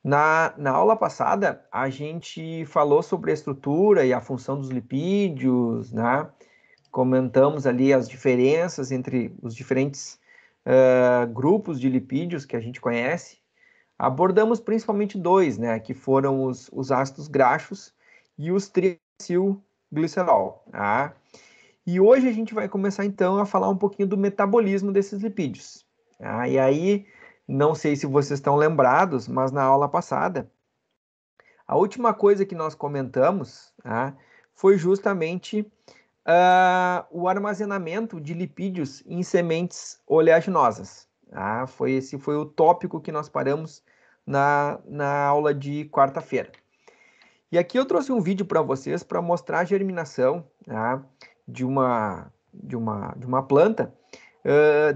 Na aula passada, a gente falou sobre a estrutura e a função dos lipídios, né? Comentamos ali as diferenças entre os diferentes grupos de lipídios que a gente conhece. Abordamos principalmente dois, né? Que foram os ácidos graxos e os triacilglicerol, tá? E hoje a gente vai começar então a falar um pouquinho do metabolismo desses lipídios. Tá? E aí, não sei se vocês estão lembrados, mas na aula passada, a última coisa que nós comentamos, tá, foi justamente o armazenamento de lipídios em sementes oleaginosas. Tá? Esse foi o tópico que nós paramos na aula de quarta-feira. E aqui eu trouxe um vídeo para vocês para mostrar a germinação, tá, de uma planta,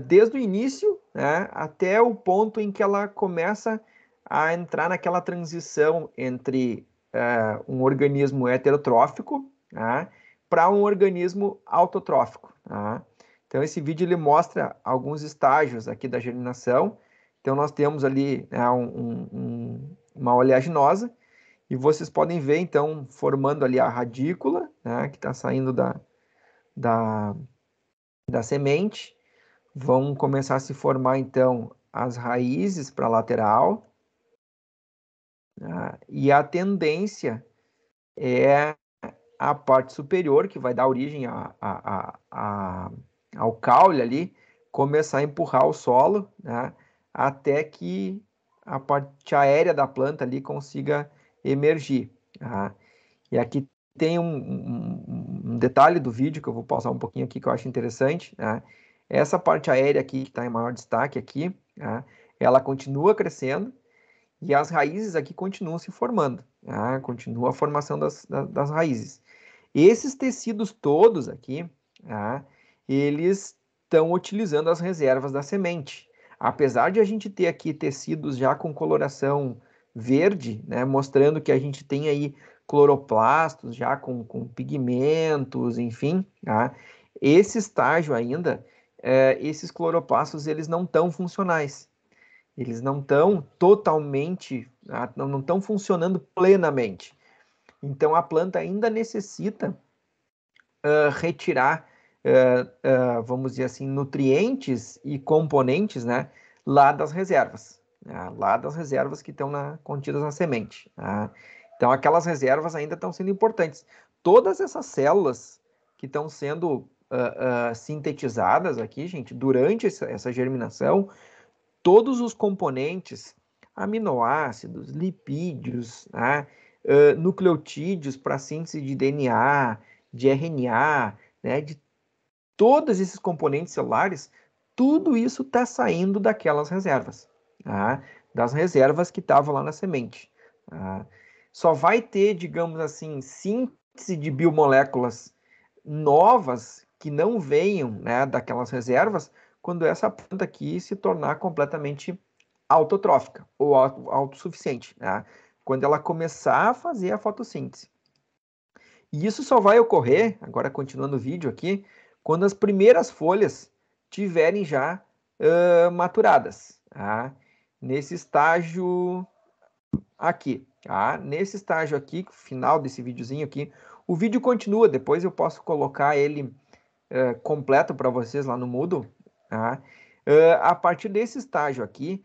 desde o início, né, até o ponto em que ela começa a entrar naquela transição entre um organismo heterotrófico, tá, para um organismo autotrófico. Tá? Então esse vídeo ele mostra alguns estágios aqui da germinação. Então nós temos ali, né, uma oleaginosa, e vocês podem ver, então, formando ali a radícula, né, que está saindo da, da semente. Vão começar a se formar, então, as raízes para a lateral. Né, e a tendência é a parte superior, que vai dar origem ao caule ali, começar a empurrar o solo, né, até que a parte aérea da planta ali consiga emergir. Tá? E aqui tem um detalhe do vídeo que eu vou pausar um pouquinho aqui que eu acho interessante. Né? Essa parte aérea aqui, que está em maior destaque aqui, né? Ela continua crescendo e as raízes aqui continuam se formando. Né? Continua a formação das raízes. Esses tecidos todos aqui, né? Eles estão utilizando as reservas da semente. Apesar de a gente ter aqui tecidos já com coloração verde, né? Mostrando que a gente tem aí cloroplastos já com pigmentos, enfim, tá? Esse estágio ainda, esses cloroplastos eles não estão funcionais, eles não estão totalmente, não estão funcionando plenamente. Então a planta ainda necessita retirar, vamos dizer assim, nutrientes e componentes, né, lá das reservas, né, lá das reservas que estão contidas na semente. Tá? Então, aquelas reservas ainda estão sendo importantes. Todas essas células que estão sendo sintetizadas aqui, gente, durante essa germinação, todos os componentes, aminoácidos, lipídios, né, nucleotídeos para síntese de DNA, de RNA, né, de todos esses componentes celulares, tudo isso está saindo daquelas reservas, tá? Das reservas que estavam lá na semente. Tá? Só vai ter, digamos assim, síntese de biomoléculas novas que não venham, né, daquelas reservas quando essa planta aqui se tornar completamente autotrófica ou autossuficiente, né? Quando ela começar a fazer a fotossíntese. E isso só vai ocorrer, agora continuando o vídeo aqui, quando as primeiras folhas tiverem já maturadas. Tá? Nesse estágio aqui. Tá? Nesse estágio aqui, final desse videozinho aqui, o vídeo continua, depois eu posso colocar ele completo para vocês lá no Moodle. Tá? A partir desse estágio aqui,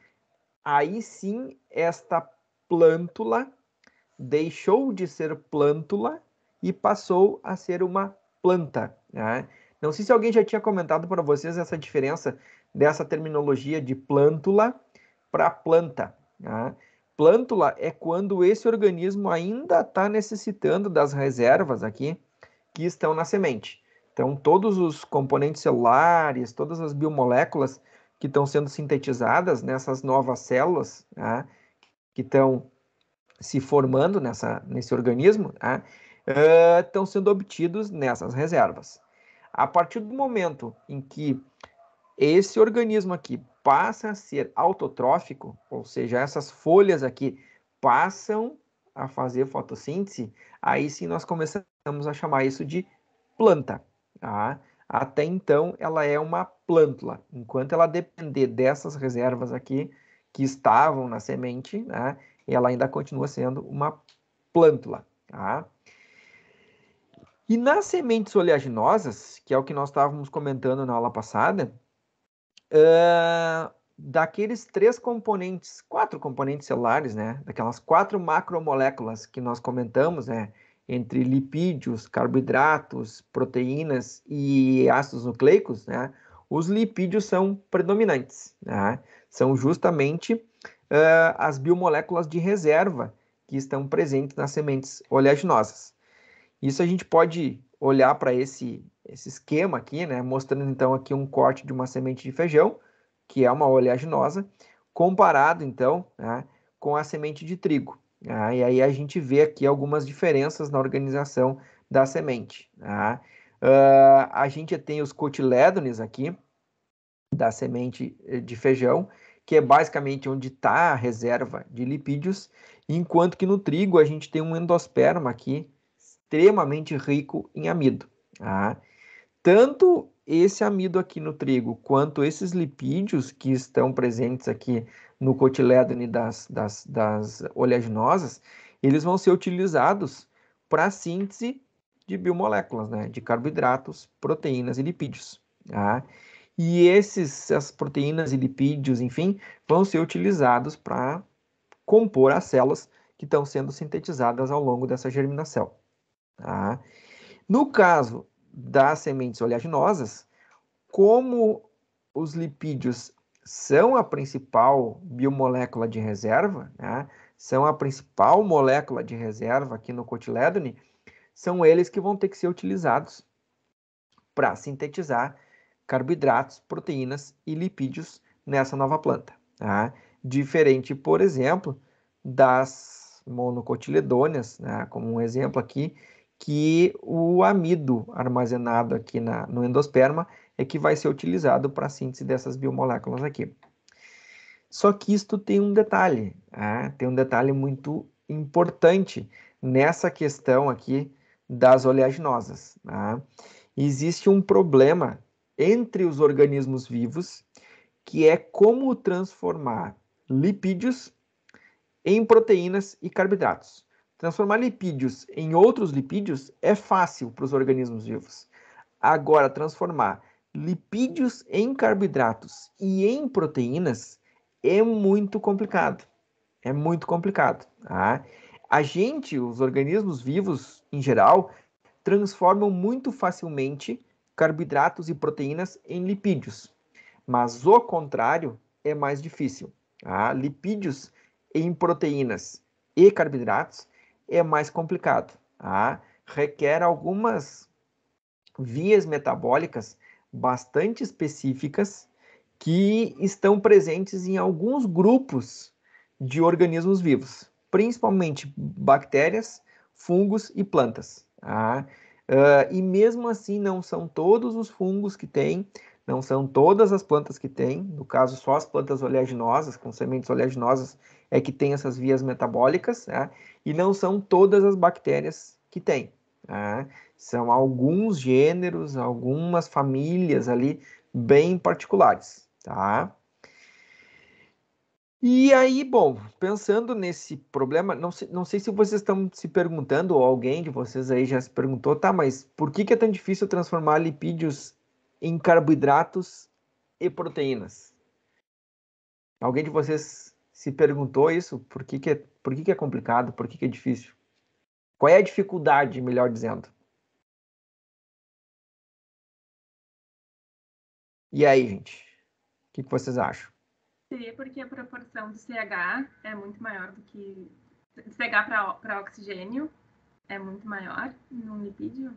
aí sim esta plântula deixou de ser plântula e passou a ser uma planta. Né? Não sei se alguém já tinha comentado para vocês essa diferença dessa terminologia de plântula para planta. Né? Plântula é quando esse organismo ainda está necessitando das reservas aqui que estão na semente. Então, todos os componentes celulares, todas as biomoléculas que estão sendo sintetizadas nessas novas células, né, que estão se formando nesse organismo, tá? Estão sendo obtidos nessas reservas. A partir do momento em que esse organismo aqui passa a ser autotrófico, ou seja, essas folhas aqui passam a fazer fotossíntese, aí sim nós começamos a chamar isso de planta. Tá? Até então, ela é uma plântula. Enquanto ela depender dessas reservas aqui, que estavam na semente, né, ela ainda continua sendo uma plântula, tá? E nas sementes oleaginosas, que é o que nós estávamos comentando na aula passada, daqueles 4 componentes celulares, né? Daquelas 4 macromoléculas que nós comentamos, né? Entre lipídios, carboidratos, proteínas e ácidos nucleicos, né? Os lipídios são predominantes, né? São justamente as biomoléculas de reserva que estão presentes nas sementes oleaginosas. Isso a gente pode olhar para esse esquema aqui, né? Mostrando então aqui um corte de uma semente de feijão, que é uma oleaginosa, comparado então, né, com a semente de trigo. Né? E aí a gente vê aqui algumas diferenças na organização da semente. Né? A gente tem os cotilédones aqui, da semente de feijão, que é basicamente onde está a reserva de lipídios, enquanto que no trigo a gente tem um endosperma aqui, extremamente rico em amido. Tá? Tanto esse amido aqui no trigo, quanto esses lipídios que estão presentes aqui no cotilédone das oleaginosas, eles vão ser utilizados para a síntese de biomoléculas, né? De carboidratos, proteínas e lipídios. Tá? E essas proteínas e lipídios, enfim, vão ser utilizados para compor as células que estão sendo sintetizadas ao longo dessa germinação. Tá? No caso das sementes oleaginosas, como os lipídios são a principal biomolécula de reserva, né? São a principal molécula de reserva aqui no cotilédone, são eles que vão ter que ser utilizados para sintetizar carboidratos, proteínas e lipídios nessa nova planta. Tá? Diferente, por exemplo, das monocotiledôneas, né? Como um exemplo aqui, que o amido armazenado aqui no endosperma é que vai ser utilizado para a síntese dessas biomoléculas aqui. Só que isto tem um detalhe, né? Tem um detalhe muito importante nessa questão aqui das oleaginosas. Tá? Existe um problema entre os organismos vivos, que é como transformar lipídios em proteínas e carboidratos. Transformar lipídios em outros lipídios é fácil para os organismos vivos. Agora, transformar lipídios em carboidratos e em proteínas é muito complicado. É muito complicado. Tá? A gente, os organismos vivos em geral, transformam muito facilmente carboidratos e proteínas em lipídios. Mas o contrário é mais difícil. Tá? Lipídios em proteínas e carboidratos é mais complicado. Tá? Requer algumas vias metabólicas bastante específicas que estão presentes em alguns grupos de organismos vivos, principalmente bactérias, fungos e plantas. Tá? E mesmo assim, não são todos os fungos que têm, não são todas as plantas que têm, no caso, só as plantas oleaginosas, com sementes oleaginosas, é que tem essas vias metabólicas, tá? E não são todas as bactérias que têm. Tá? São alguns gêneros, algumas famílias ali bem particulares, tá? E aí, bom, pensando nesse problema, não sei se vocês estão se perguntando, ou alguém de vocês aí já se perguntou, tá, mas por que é tão difícil transformar lipídios em carboidratos e proteínas? Alguém de vocês se perguntou isso? Por que é complicado? Por que é difícil? Qual é a dificuldade, melhor dizendo? E aí, gente? O que vocês acham? Seria porque a proporção do CH é muito maior do que... CH para oxigênio é muito maior no lipídio?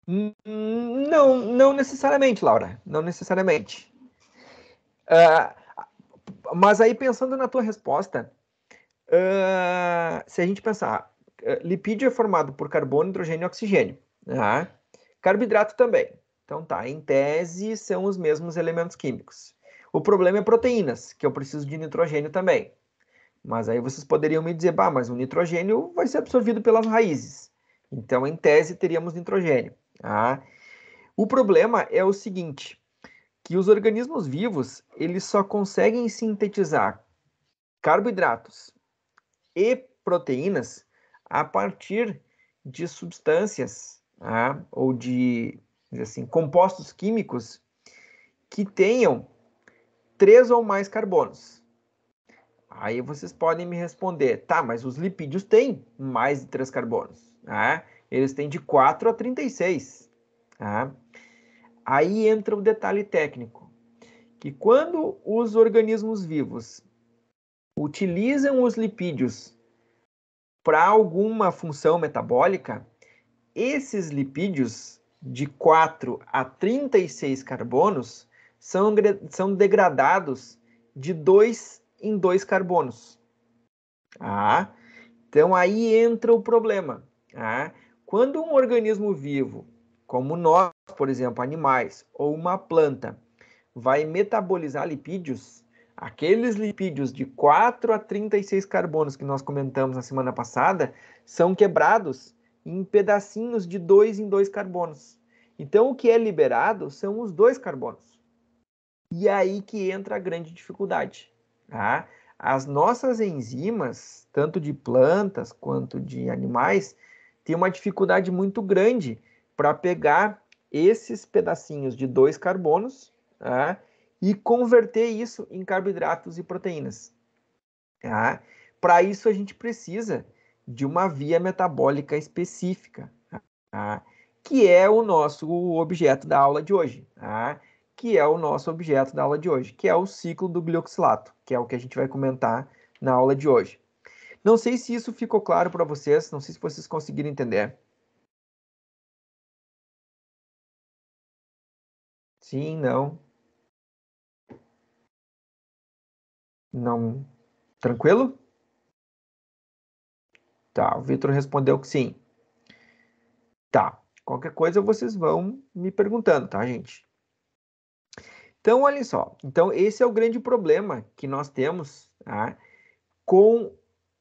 Não necessariamente, Laura. Não necessariamente. Mas aí, pensando na tua resposta, se a gente pensar, lipídio é formado por carbono, hidrogênio e oxigênio. Tá? Carboidrato também. Então tá, em tese são os mesmos elementos químicos. O problema é proteínas, que eu preciso de nitrogênio também. Mas aí vocês poderiam me dizer, bah, mas o nitrogênio vai ser absorvido pelas raízes. Então, em tese, teríamos nitrogênio. Tá? O problema é o seguinte, que os organismos vivos, eles só conseguem sintetizar carboidratos e proteínas a partir de substâncias, tá? Ou de, assim, compostos químicos que tenham 3 ou mais carbonos. Aí vocês podem me responder, tá, mas os lipídios têm mais de 3 carbonos, tá? Eles têm de 4 a 36, tá? Aí entra o detalhe técnico, que quando os organismos vivos utilizam os lipídios para alguma função metabólica, esses lipídios de 4 a 36 carbonos são degradados de 2 em 2 carbonos. Ah, então aí entra o problema. Ah, quando um organismo vivo, como nós, por exemplo, animais, ou uma planta, vai metabolizar lipídios, aqueles lipídios de 4 a 36 carbonos que nós comentamos na semana passada, são quebrados em pedacinhos de 2 em 2 carbonos. Então, o que é liberado são os 2 carbonos. E é aí que entra a grande dificuldade. Tá? As nossas enzimas, tanto de plantas quanto de animais, têm uma dificuldade muito grande para pegar esses pedacinhos de 2 carbonos, tá? E converter isso em carboidratos e proteínas. Tá? Para isso, a gente precisa de uma via metabólica específica, tá? Que é o nosso objeto da aula de hoje. Tá? Que é o nosso objeto da aula de hoje, que é o ciclo do glioxilato, que é o que a gente vai comentar na aula de hoje. Não sei se isso ficou claro para vocês, não sei se vocês conseguiram entender. Sim, não. Não. Tranquilo? Tá, o Vitor respondeu que sim. Tá. Qualquer coisa vocês vão me perguntando, tá, gente? Então, olha só. Então, esse é o grande problema que nós temos, tá, com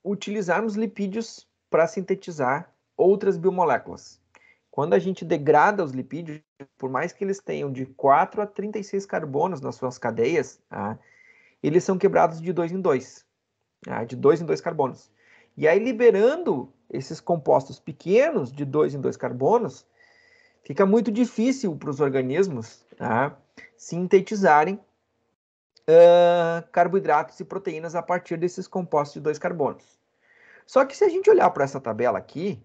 utilizarmos lipídios para sintetizar outras biomoléculas. Quando a gente degrada os lipídios, por mais que eles tenham de 4 a 36 carbonos nas suas cadeias, tá, eles são quebrados de 2 em 2, tá, de 2 em 2 carbonos. E aí, liberando esses compostos pequenos de 2 em 2 carbonos, fica muito difícil para os organismos, tá, sintetizarem carboidratos e proteínas a partir desses compostos de 2 carbonos. Só que se a gente olhar para essa tabela aqui,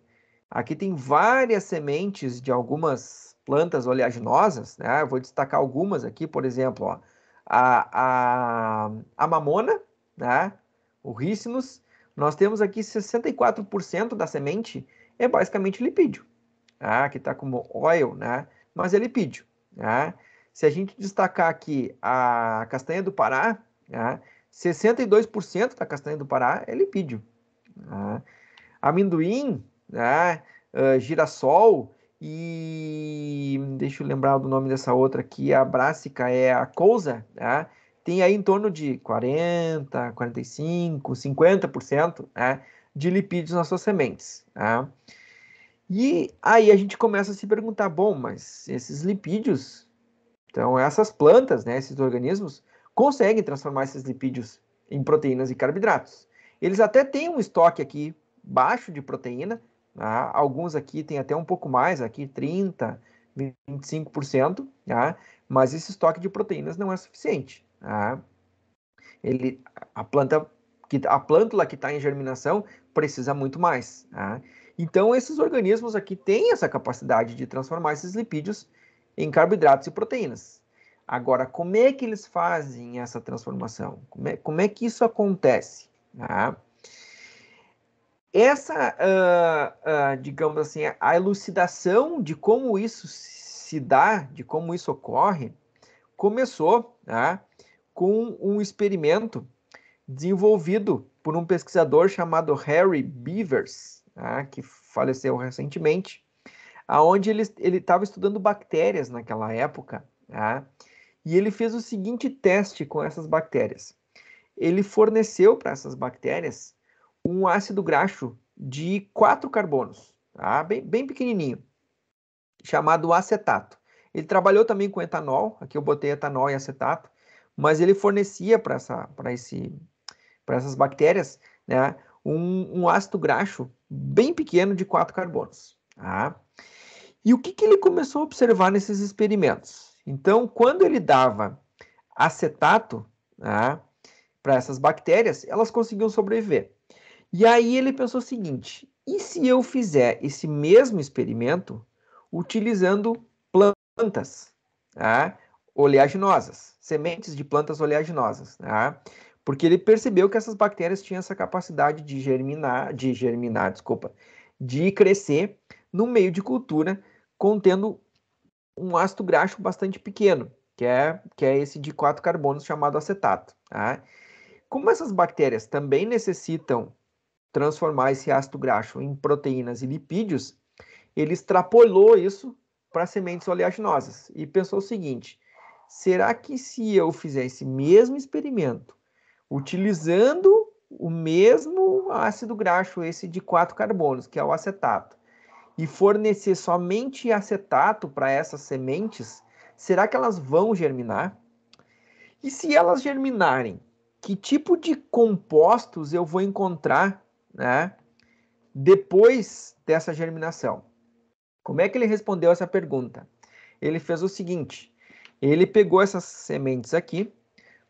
aqui tem várias sementes de algumas plantas oleaginosas, né? Eu vou destacar algumas aqui, por exemplo, ó, a mamona, né? O ricinus. Nós temos aqui 64% da semente é basicamente lipídio, tá? Que está como oil, né? Mas é lipídio, né? Se a gente destacar aqui a castanha do Pará, né? 62% da castanha do Pará é lipídio. Né? Amendoim, né? Girassol e deixa eu lembrar do nome dessa outra aqui, a brássica é a couza, né? Tem aí em torno de 40, 45, 50%, né? De lipídios nas suas sementes. Né? E aí a gente começa a se perguntar, bom, mas esses lipídios, então essas plantas, né, esses organismos, conseguem transformar esses lipídios em proteínas e carboidratos. Eles até têm um estoque aqui baixo de proteína, tá? Alguns aqui têm até um pouco mais, aqui 30, 25%, tá? Mas esse estoque de proteínas não é suficiente. Tá? A plântula que está em germinação precisa muito mais. Tá? Então, esses organismos aqui têm essa capacidade de transformar esses lipídios em carboidratos e proteínas. Agora, como é que eles fazem essa transformação? Como é que isso acontece? Tá? Essa, digamos assim, a elucidação de como isso se dá, de como isso ocorre, começou, tá, com um experimento desenvolvido por um pesquisador chamado Harry Beavers, tá, que faleceu recentemente, aonde ele estava estudando bactérias naquela época, tá, e ele fez o seguinte teste com essas bactérias. Ele forneceu para essas bactérias um ácido graxo de 4 carbonos, tá, bem pequenininho, chamado acetato. Ele trabalhou também com etanol, aqui eu botei etanol e acetato, mas ele fornecia para essas bactérias, né, um ácido graxo bem pequeno de 4 carbonos. Tá? E o que ele começou a observar nesses experimentos? Então, quando ele dava acetato, tá, para essas bactérias, elas conseguiam sobreviver. E aí ele pensou o seguinte: e se eu fizer esse mesmo experimento utilizando plantas, tá, oleaginosas, sementes de plantas oleaginosas, tá? Porque ele percebeu que essas bactérias tinham essa capacidade de de crescer no meio de cultura contendo um ácido graxo bastante pequeno, que é esse de 4 carbonos chamado acetato. Tá? Como essas bactérias também necessitam transformar esse ácido graxo em proteínas e lipídios, ele extrapolou isso para sementes oleaginosas e pensou o seguinte: será que se eu fizer esse mesmo experimento utilizando o mesmo ácido graxo, esse de 4 carbonos, que é o acetato, e fornecer somente acetato para essas sementes, será que elas vão germinar? E se elas germinarem, que tipo de compostos eu vou encontrar, né, depois dessa germinação? Como é que ele respondeu essa pergunta? Ele fez o seguinte: ele pegou essas sementes aqui,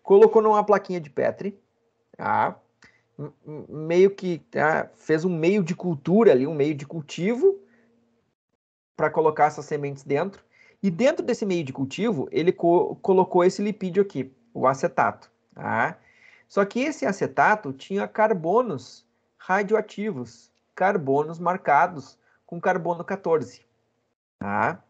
colocou numa plaquinha de Petri, tá? Meio que fez um meio de cultura ali, um meio de cultivo, para colocar essas sementes dentro. E dentro desse meio de cultivo, ele colocou esse lipídio aqui, o acetato. Tá? Só que esse acetato tinha carbonos radioativos, carbonos marcados com carbono 14. Tá?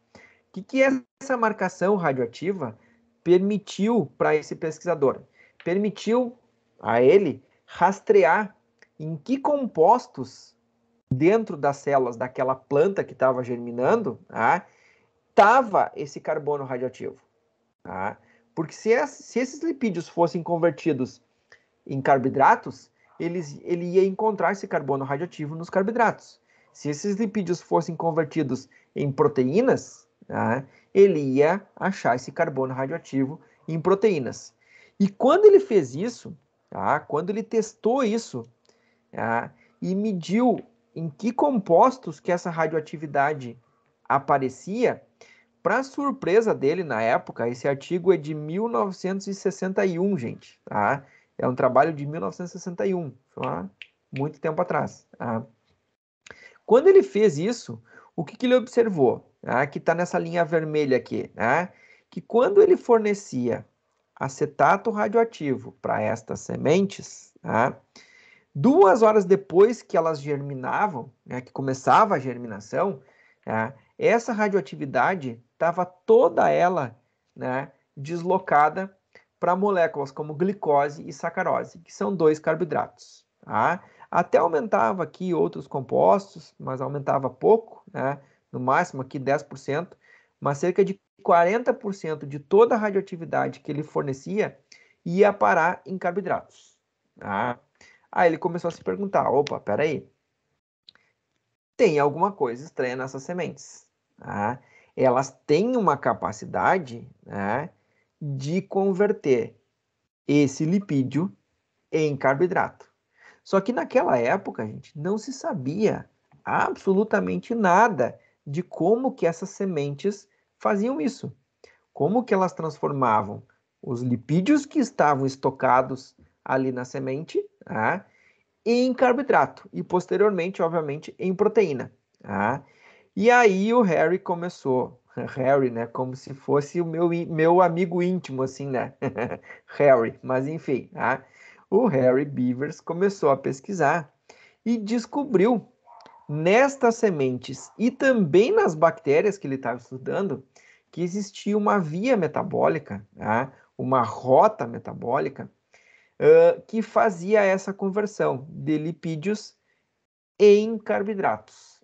O que essa marcação radioativa permitiu para esse pesquisador? Permitiu a ele rastrear em que compostos dentro das células daquela planta que estava germinando, estava esse carbono radioativo. Tá? Porque se esses lipídios fossem convertidos em carboidratos, ele ia encontrar esse carbono radioativo nos carboidratos. Se esses lipídios fossem convertidos em proteínas, ele ia achar esse carbono radioativo em proteínas. E quando ele fez isso, quando ele testou isso, e mediu em que compostos que essa radioatividade aparecia, para surpresa dele na época, esse artigo é de 1961, gente, tá? É um trabalho de 1961, muito tempo atrás. Tá? Quando ele fez isso, o que ele observou? Que está nessa linha vermelha aqui, que quando ele fornecia acetato radioativo para estas sementes, 2 horas depois que elas germinavam, que começava a germinação, essa radioatividade estava toda ela deslocada para moléculas como glicose e sacarose, que são 2 carboidratos. Até aumentava aqui outros compostos, mas aumentava pouco, no máximo aqui 10%, mas cerca de 40% de toda a radioatividade que ele fornecia ia parar em carboidratos. Aí ele começou a se perguntar, opa, peraí, tem alguma coisa estranha nessas sementes. Elas têm uma capacidade de converter esse lipídio em carboidrato. Só que naquela época, gente, não se sabia absolutamente nada de como que essas sementes faziam isso. Como que elas transformavam os lipídios que estavam estocados ali na semente, em carboidrato e posteriormente, obviamente, em proteína. E aí o Harry começou, Harry, né, como se fosse o meu amigo íntimo, assim, né, Harry, mas enfim, o Harry Beavers começou a pesquisar e descobriu nestas sementes e também nas bactérias que ele estava estudando que existia uma via metabólica, uma rota metabólica que fazia essa conversão de lipídios em carboidratos.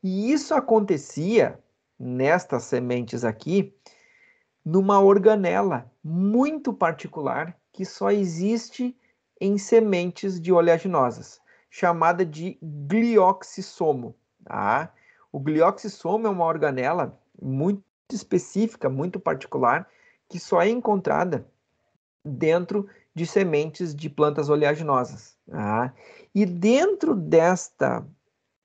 E isso acontecia nestas sementes aqui numa organela muito particular que só existe em sementes de oleaginosas, chamada de glioxissomo. O glioxissomo é uma organela muito específica, muito particular, que só é encontrada dentro de sementes de plantas oleaginosas. Tá? E dentro desta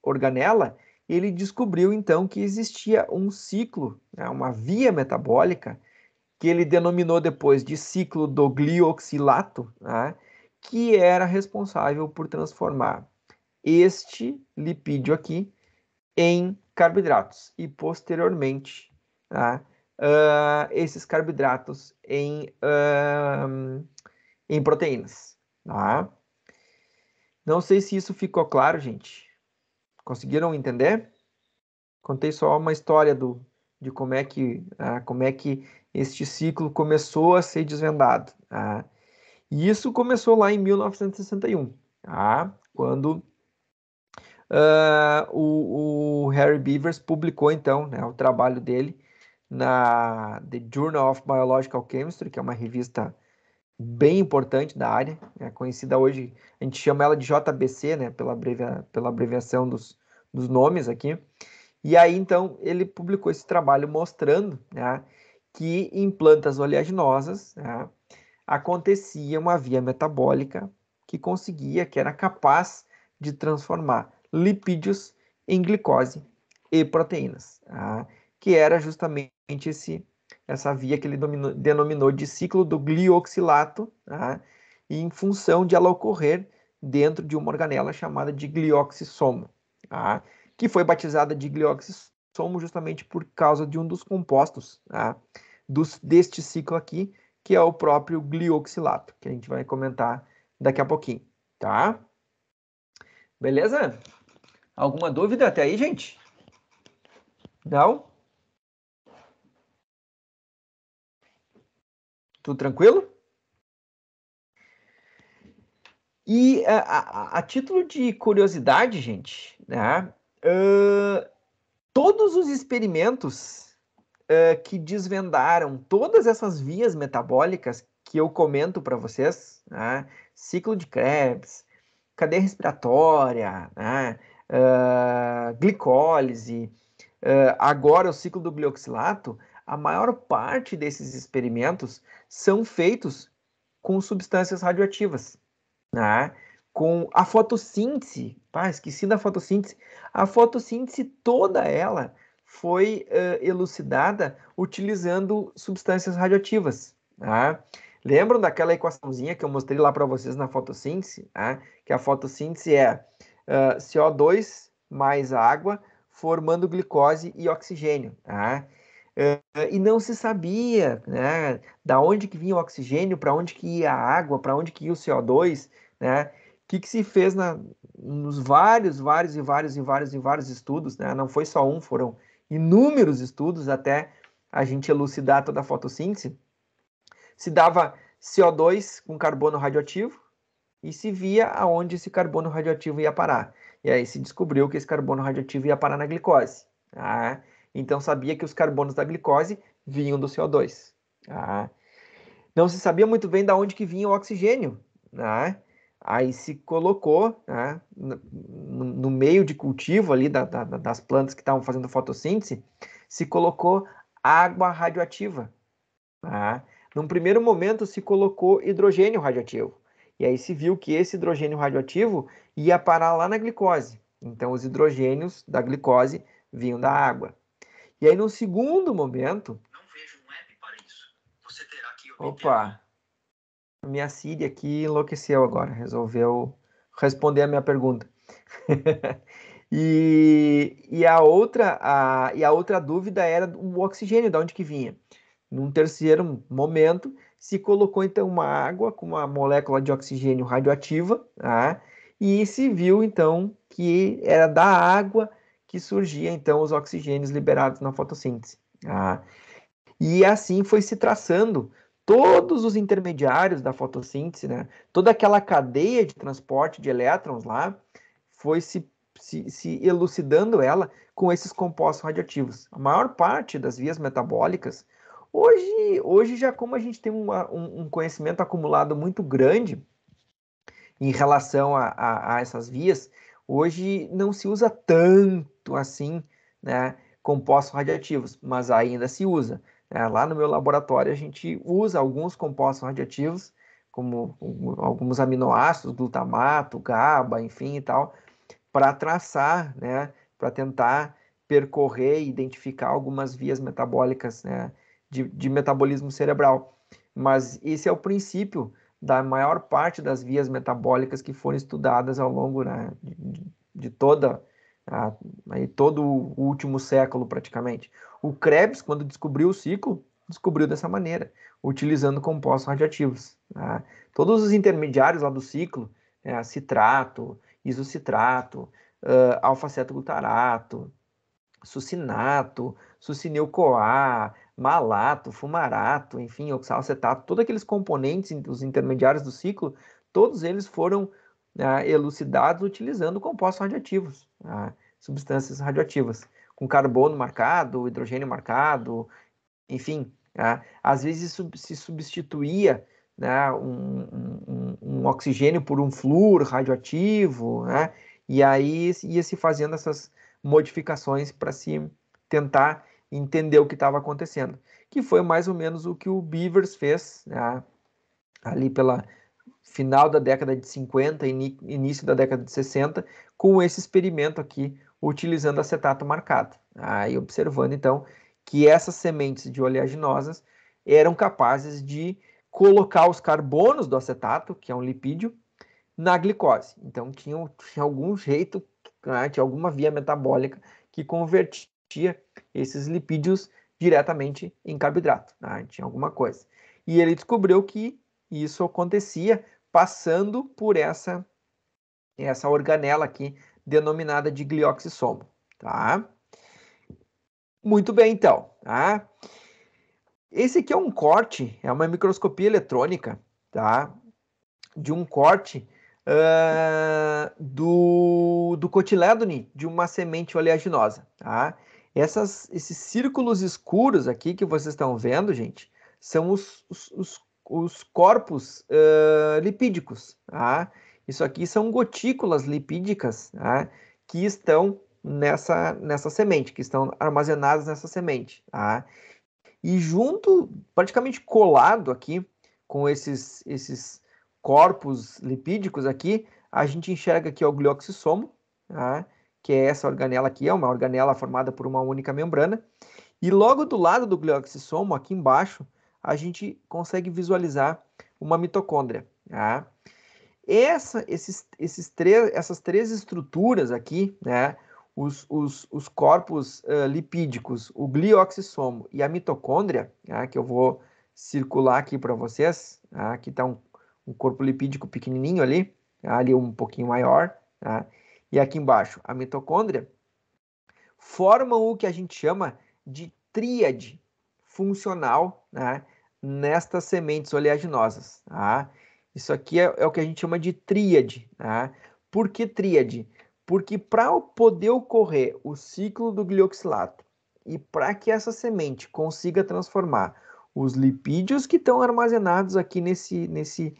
organela, ele descobriu então que existia um ciclo, né, uma via metabólica, que ele denominou depois de ciclo do glioxilato, né, que era responsável por transformar este lipídio aqui em carboidratos e posteriormente, tá, esses carboidratos em proteínas. Tá? Não sei se isso ficou claro, gente. Conseguiram entender? Contei só uma história de como é que este ciclo começou a ser desvendado. Tá? E isso começou lá em 1961, tá? Quando o Harry Beavers publicou, então, né, o trabalho dele na The Journal of Biological Chemistry, que é uma revista bem importante da área, é conhecida hoje, a gente chama ela de JBC, né, pela abreviação dos nomes aqui. E aí, então, ele publicou esse trabalho mostrando, né, que em plantas oleaginosas, né, acontecia uma via metabólica que era capaz de transformar lipídios em glicose e proteínas, tá? Que era justamente essa via que ele denominou de ciclo do glioxilato, tá? E em função de ela ocorrer dentro de uma organela chamada de glioxissomo, tá? Que foi batizada de glioxissomo justamente por causa de um dos compostos, tá? Deste ciclo aqui, que é o próprio glioxilato, que a gente vai comentar daqui a pouquinho, tá? Beleza? Alguma dúvida até aí, gente? Não? Tudo tranquilo? E a título de curiosidade, gente, né? Todos os experimentos que desvendaram todas essas vias metabólicas que eu comento para vocês, né? Ciclo de Krebs, cadeia respiratória, né? Glicólise, agora o ciclo do glioxilato, a maior parte desses experimentos são feitos com substâncias radioativas, né? Com a fotossíntese, esqueci da fotossíntese. A fotossíntese toda ela foi elucidada utilizando substâncias radioativas. Tá? Lembram daquela equaçãozinha que eu mostrei lá para vocês na fotossíntese? Tá? Que a fotossíntese é CO2 mais água formando glicose e oxigênio. Tá? E não se sabia, né, da onde que vinha o oxigênio, para onde que ia a água, para onde que ia o CO2, né? O que se fez nos vários estudos, né? Não foi só um, foram inúmeros estudos até a gente elucidar toda a fotossíntese. Se dava CO2 com carbono radioativo e se via aonde esse carbono radioativo ia parar. E aí se descobriu que esse carbono radioativo ia parar na glicose. Tá? Então sabia que os carbonos da glicose vinham do CO2. Tá? Não se sabia muito bem de onde que vinha o oxigênio. Né? Aí se colocou, né, no meio de cultivo ali das plantas que estavam fazendo fotossíntese, se colocou água radioativa. Tá? Num primeiro momento se colocou hidrogênio radioativo. E aí se viu que esse hidrogênio radioativo ia parar lá na glicose. Então os hidrogênios da glicose vinham da água. E aí no segundo momento... Não vejo um app para isso. Você terá que obter... Opa! A minha Siri aqui enlouqueceu agora. Resolveu responder a minha pergunta. E a outra dúvida era o oxigênio, de onde que vinha. Num terceiro momento, se colocou então uma água com uma molécula de oxigênio radioativa, tá? E se viu então que era da água que surgia então os oxigênios liberados na fotossíntese. Tá? E assim foi se traçando todos os intermediários da fotossíntese, né? Toda aquela cadeia de transporte de elétrons lá foi se elucidando ela com esses compostos radioativos. A maior parte das vias metabólicas, hoje já como a gente tem um conhecimento acumulado muito grande em relação a essas vias, hoje não se usa tanto assim, né, compostos radioativos, mas ainda se usa. Lá no meu laboratório a gente usa alguns compostos radioativos como alguns aminoácidos, glutamato, GABA, enfim e tal, para traçar, né, para tentar percorrer e identificar algumas vias metabólicas, né, de metabolismo cerebral. Mas esse é o princípio da maior parte das vias metabólicas que foram estudadas ao longo, né, de aí todo o último século praticamente. O Krebs, quando descobriu o ciclo, descobriu dessa maneira, utilizando compostos radioativos. Tá? Todos os intermediários lá do ciclo, citrato, isocitrato, alfa-cetoglutarato, sucinato, succinil-CoA, malato, fumarato, enfim, oxalacetato, todos aqueles componentes, os intermediários do ciclo, todos eles foram elucidados utilizando compostos radioativos, substâncias radioativas, com carbono marcado, hidrogênio marcado, enfim, às vezes se substituía, né, um oxigênio por um flúor radioativo, né, e aí ia se fazendo essas modificações para se tentar entender o que estava acontecendo, que foi mais ou menos o que o Beavers fez, né, ali pela final da década de 50, início da década de 60, com esse experimento aqui, utilizando acetato marcado. E observando, então, que essas sementes de oleaginosas eram capazes de colocar os carbonos do acetato, que é um lipídio, na glicose. Então, tinha algum jeito, né, tinha alguma via metabólica que convertia esses lipídios diretamente em carboidrato. Né? Tinha alguma coisa. E ele descobriu que isso acontecia passando por essa organela aqui, denominada de glioxissomo. Tá? Muito bem, então. Tá? Esse aqui é um corte, é uma microscopia eletrônica, tá? De um corte do cotilédone de uma semente oleaginosa. Tá? Esses círculos escuros aqui que vocês estão vendo, gente, são os corpos lipídicos. Tá? Isso aqui são gotículas lipídicas, tá? Que estão nessa semente, que estão armazenadas nessa semente. Tá? E junto, praticamente colado aqui, com esses corpos lipídicos aqui, a gente enxerga aqui o glioxissomo, tá? Que é essa organela aqui, é uma organela formada por uma única membrana. E logo do lado do glioxissomo, aqui embaixo, a gente consegue visualizar uma mitocôndria. Tá? Essas três estruturas aqui, né, os corpos lipídicos, o glioxissomo e a mitocôndria, que eu vou circular aqui para vocês, aqui está um corpo lipídico pequenininho ali, ali um pouquinho maior, e aqui embaixo a mitocôndria, formam o que a gente chama de tríade funcional, nestas sementes oleaginosas. Isso aqui é o que a gente chama de tríade. Por que tríade? Porque para poder ocorrer o ciclo do glioxilato e para que essa semente consiga transformar os lipídios que estão armazenados aqui nesse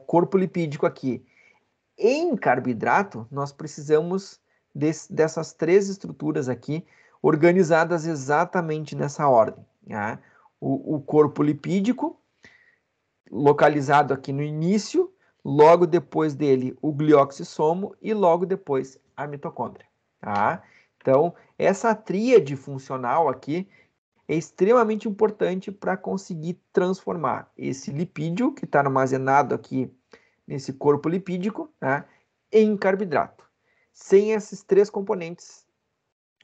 corpo lipídico aqui em carboidrato, nós precisamos dessas três estruturas aqui organizadas exatamente nessa ordem. O corpo lipídico, localizado aqui no início, logo depois dele o glioxissomo e logo depois a mitocôndria. Então, essa tríade funcional aqui é extremamente importante para conseguir transformar esse lipídio que está armazenado aqui nesse corpo lipídico em carboidrato. Sem esses três componentes,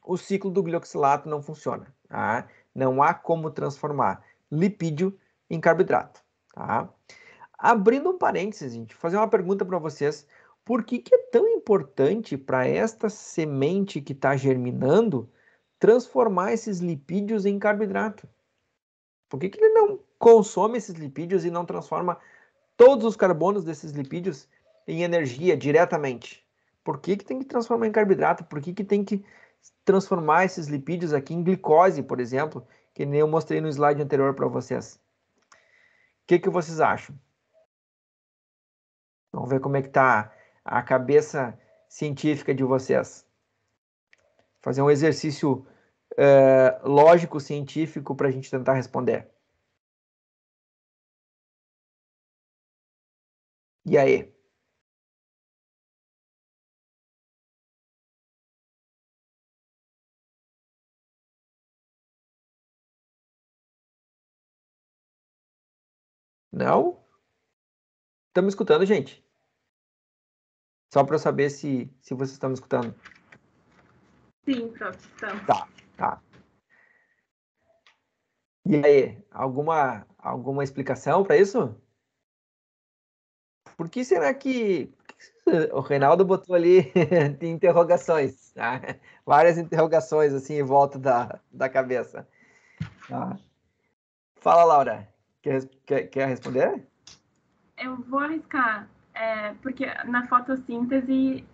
o ciclo do glioxilato não funciona. Não há como transformar lipídio em carboidrato. Abrindo um parênteses, gente, fazer uma pergunta para vocês. Por que é tão importante para esta semente que está germinando transformar esses lipídios em carboidrato? Por que ele não consome esses lipídios e não transforma todos os carbonos desses lipídios em energia diretamente? Por que tem que transformar em carboidrato? Por que tem que transformar esses lipídios aqui em glicose, por exemplo, que nem eu mostrei no slide anterior para vocês? O que vocês acham? Vamos ver como é que está a cabeça científica de vocês. Fazer um exercício lógico, científico, para a gente tentar responder. E aí? Não? Estão me escutando, gente? Só para eu saber se vocês estão me escutando. Sim, pronto, estamos. Tá, tá. E aí, alguma explicação para isso? Por que será que o Reinaldo botou ali de interrogações, tá? Várias interrogações assim em volta da cabeça. Tá. Fala, Laura. Quer responder? Eu vou arriscar, porque na fotossíntese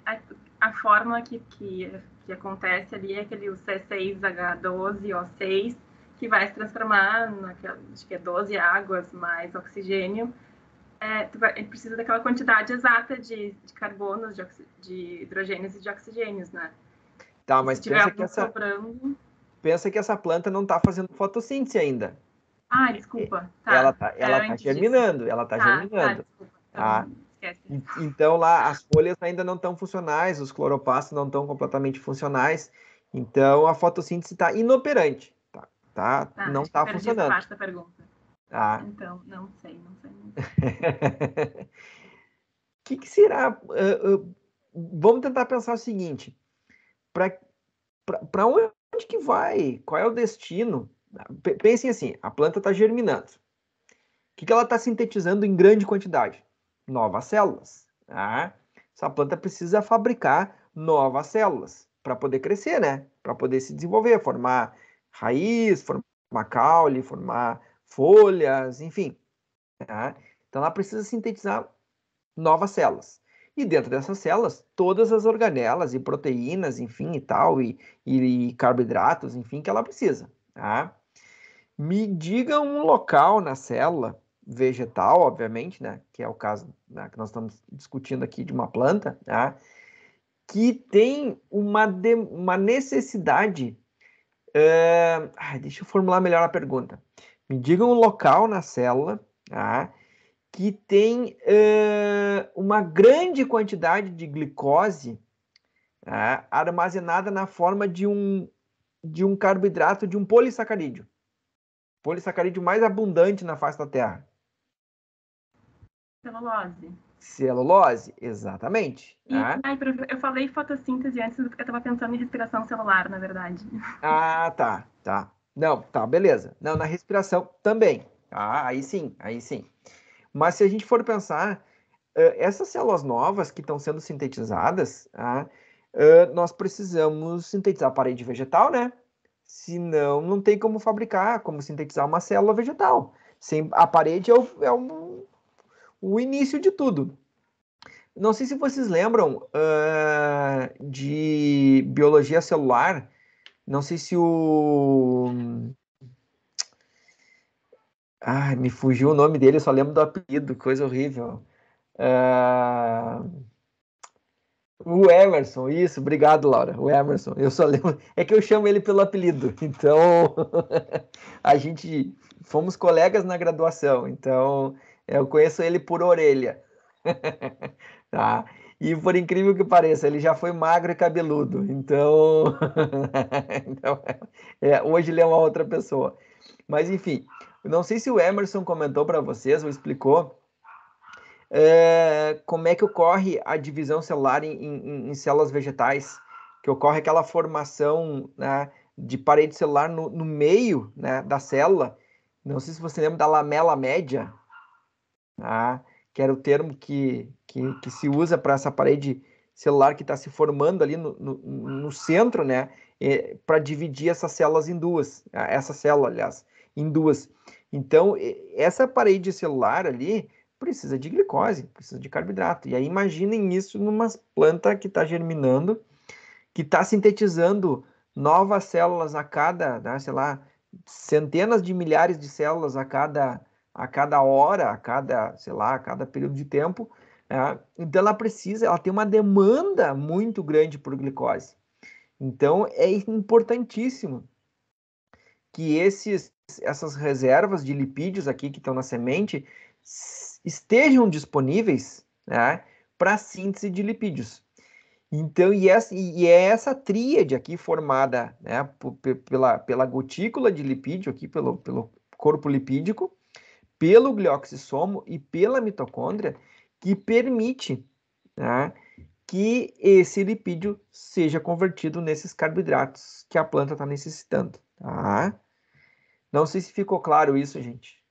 a fórmula que acontece ali é aquele C6H12O6, que vai se transformar naquela, acho que é 12 águas mais oxigênio. Precisa daquela quantidade exata de carbonos, de hidrogênios e de oxigênios, né? Tá, E se mas tiver algum sobrando... pensa que essa planta não está fazendo fotossíntese ainda. Ah, desculpa, Ela tá. tá, É ela tá antes disso. germinando, ela tá Tá, germinando. desculpa. Tá? Então, esquece. Então lá as folhas ainda não estão funcionais, os cloroplastos não estão completamente funcionais. Então a fotossíntese está inoperante, não Acho que está perdi essa funcionando. parte da pergunta. Tá? Então, não sei muito. O que será? Vamos tentar pensar o seguinte: para onde que vai? Qual é o destino? Pensem assim: a planta está germinando. O que ela está sintetizando em grande quantidade? Novas células. Tá? Essa planta precisa fabricar novas células para poder crescer, né? Para poder se desenvolver, formar raiz, formar caule, formar folhas, enfim. Tá? Então ela precisa sintetizar novas células. E dentro dessas células, todas as organelas e proteínas, enfim, e tal, e carboidratos, enfim, que ela precisa. Tá? Me diga um local na célula vegetal, obviamente, né, que é o caso, né, que nós estamos discutindo aqui de uma planta, tá, que tem uma necessidade. Deixa eu formular melhor a pergunta. Me diga um local na célula, tá, que tem uma grande quantidade de glicose, tá, armazenada na forma de um carboidrato, de um polissacarídeo. Polissacarídeo mais abundante na face da Terra. Celulose. Celulose, exatamente. Tá? Eu falei fotossíntese antes, eu estava pensando em respiração celular, na verdade. Ah, tá. Não, tá, beleza. Não, na respiração também. Ah, aí sim, aí sim. Mas se a gente for pensar, essas células novas que estão sendo sintetizadas, nós precisamos sintetizar a parede vegetal, né? Senão, não tem como fabricar, como sintetizar uma célula vegetal. Sem, a parede o início de tudo. Não sei se vocês lembram de biologia celular. Não sei se o. Me fugiu o nome dele, eu só lembro do apelido, coisa horrível. O Emerson, isso, obrigado, Laura. O Emerson, eu só lembro. É que eu chamo ele pelo apelido, então a gente fomos colegas na graduação, então eu conheço ele por orelha. Tá? E por incrível que pareça, ele já foi magro e cabeludo. Então, então hoje ele é uma outra pessoa. Mas enfim, não sei se o Emerson comentou para vocês ou explicou como é que ocorre a divisão celular em células vegetais, que ocorre aquela formação, né, de parede celular no meio, né, da célula. Não sei se você lembra da lamela média, tá? Que era o termo que se usa para essa parede celular que está se formando ali no centro, né? Para dividir essas células em duas, essa célula, aliás, em duas. Então, essa parede celular ali precisa de glicose, precisa de carboidrato. E aí imaginem isso numa planta que está germinando, que está sintetizando novas células a cada, né, sei lá, centenas de milhares de células a cada hora, sei lá, a cada período de tempo. Então ela tem uma demanda muito grande por glicose. Então é importantíssimo que essas reservas de lipídios aqui que estão na semente estejam disponíveis né, para síntese de lipídios. Então, e é essa tríade aqui formada, né, pela gotícula de lipídio, aqui pelo corpo lipídico, pelo glioxissomo e pela mitocôndria, que permite, né, que esse lipídio seja convertido nesses carboidratos que a planta está necessitando. Tá? Não sei se ficou claro isso, gente.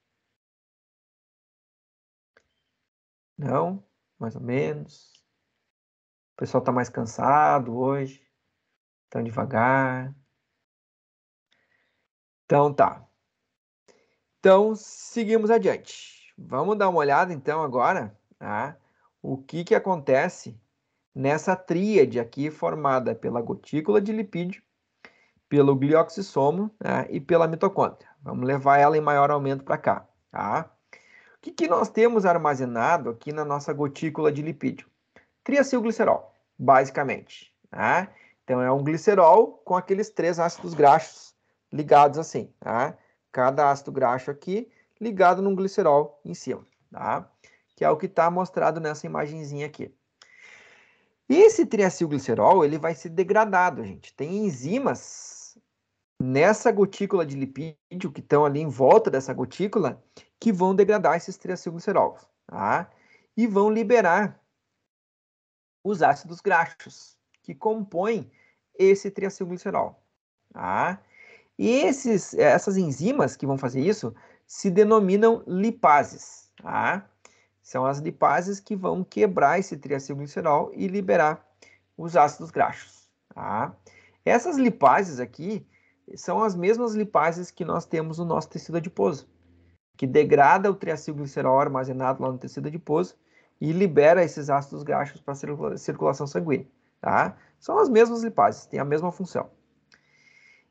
Não? Mais ou menos. O pessoal está mais cansado hoje. Tão devagar. Então tá. Então, seguimos adiante. Vamos dar uma olhada, então, agora, tá? O que acontece nessa tríade aqui formada pela gotícula de lipídio, pelo glioxissomo, né, e pela mitocôndria. Vamos levar ela em maior aumento para cá. Tá? O que nós temos armazenado aqui na nossa gotícula de lipídio? Triacilglicerol, basicamente. Tá? Então, é um glicerol com aqueles 3 ácidos graxos ligados assim. Tá? Cada ácido graxo aqui ligado num glicerol em cima. Tá? Que é o que está mostrado nessa imagenzinha aqui. E esse triacilglicerol, ele vai ser degradado, gente. Tem enzimas nessa gotícula de lipídio, que estão ali em volta dessa gotícula, que vão degradar esses triacilglicerols, tá? E vão liberar os ácidos graxos, que compõem esse triacilglicerol, tá? E essas enzimas que vão fazer isso se denominam lipases, tá? São as lipases que vão quebrar esse triacilglicerol e liberar os ácidos graxos, tá? Essas lipases aqui são as mesmas lipases que nós temos no nosso tecido adiposo, que degrada o triacilglicerol armazenado lá no tecido adiposo e libera esses ácidos graxos para a circulação sanguínea, tá? São as mesmas lipases, têm a mesma função.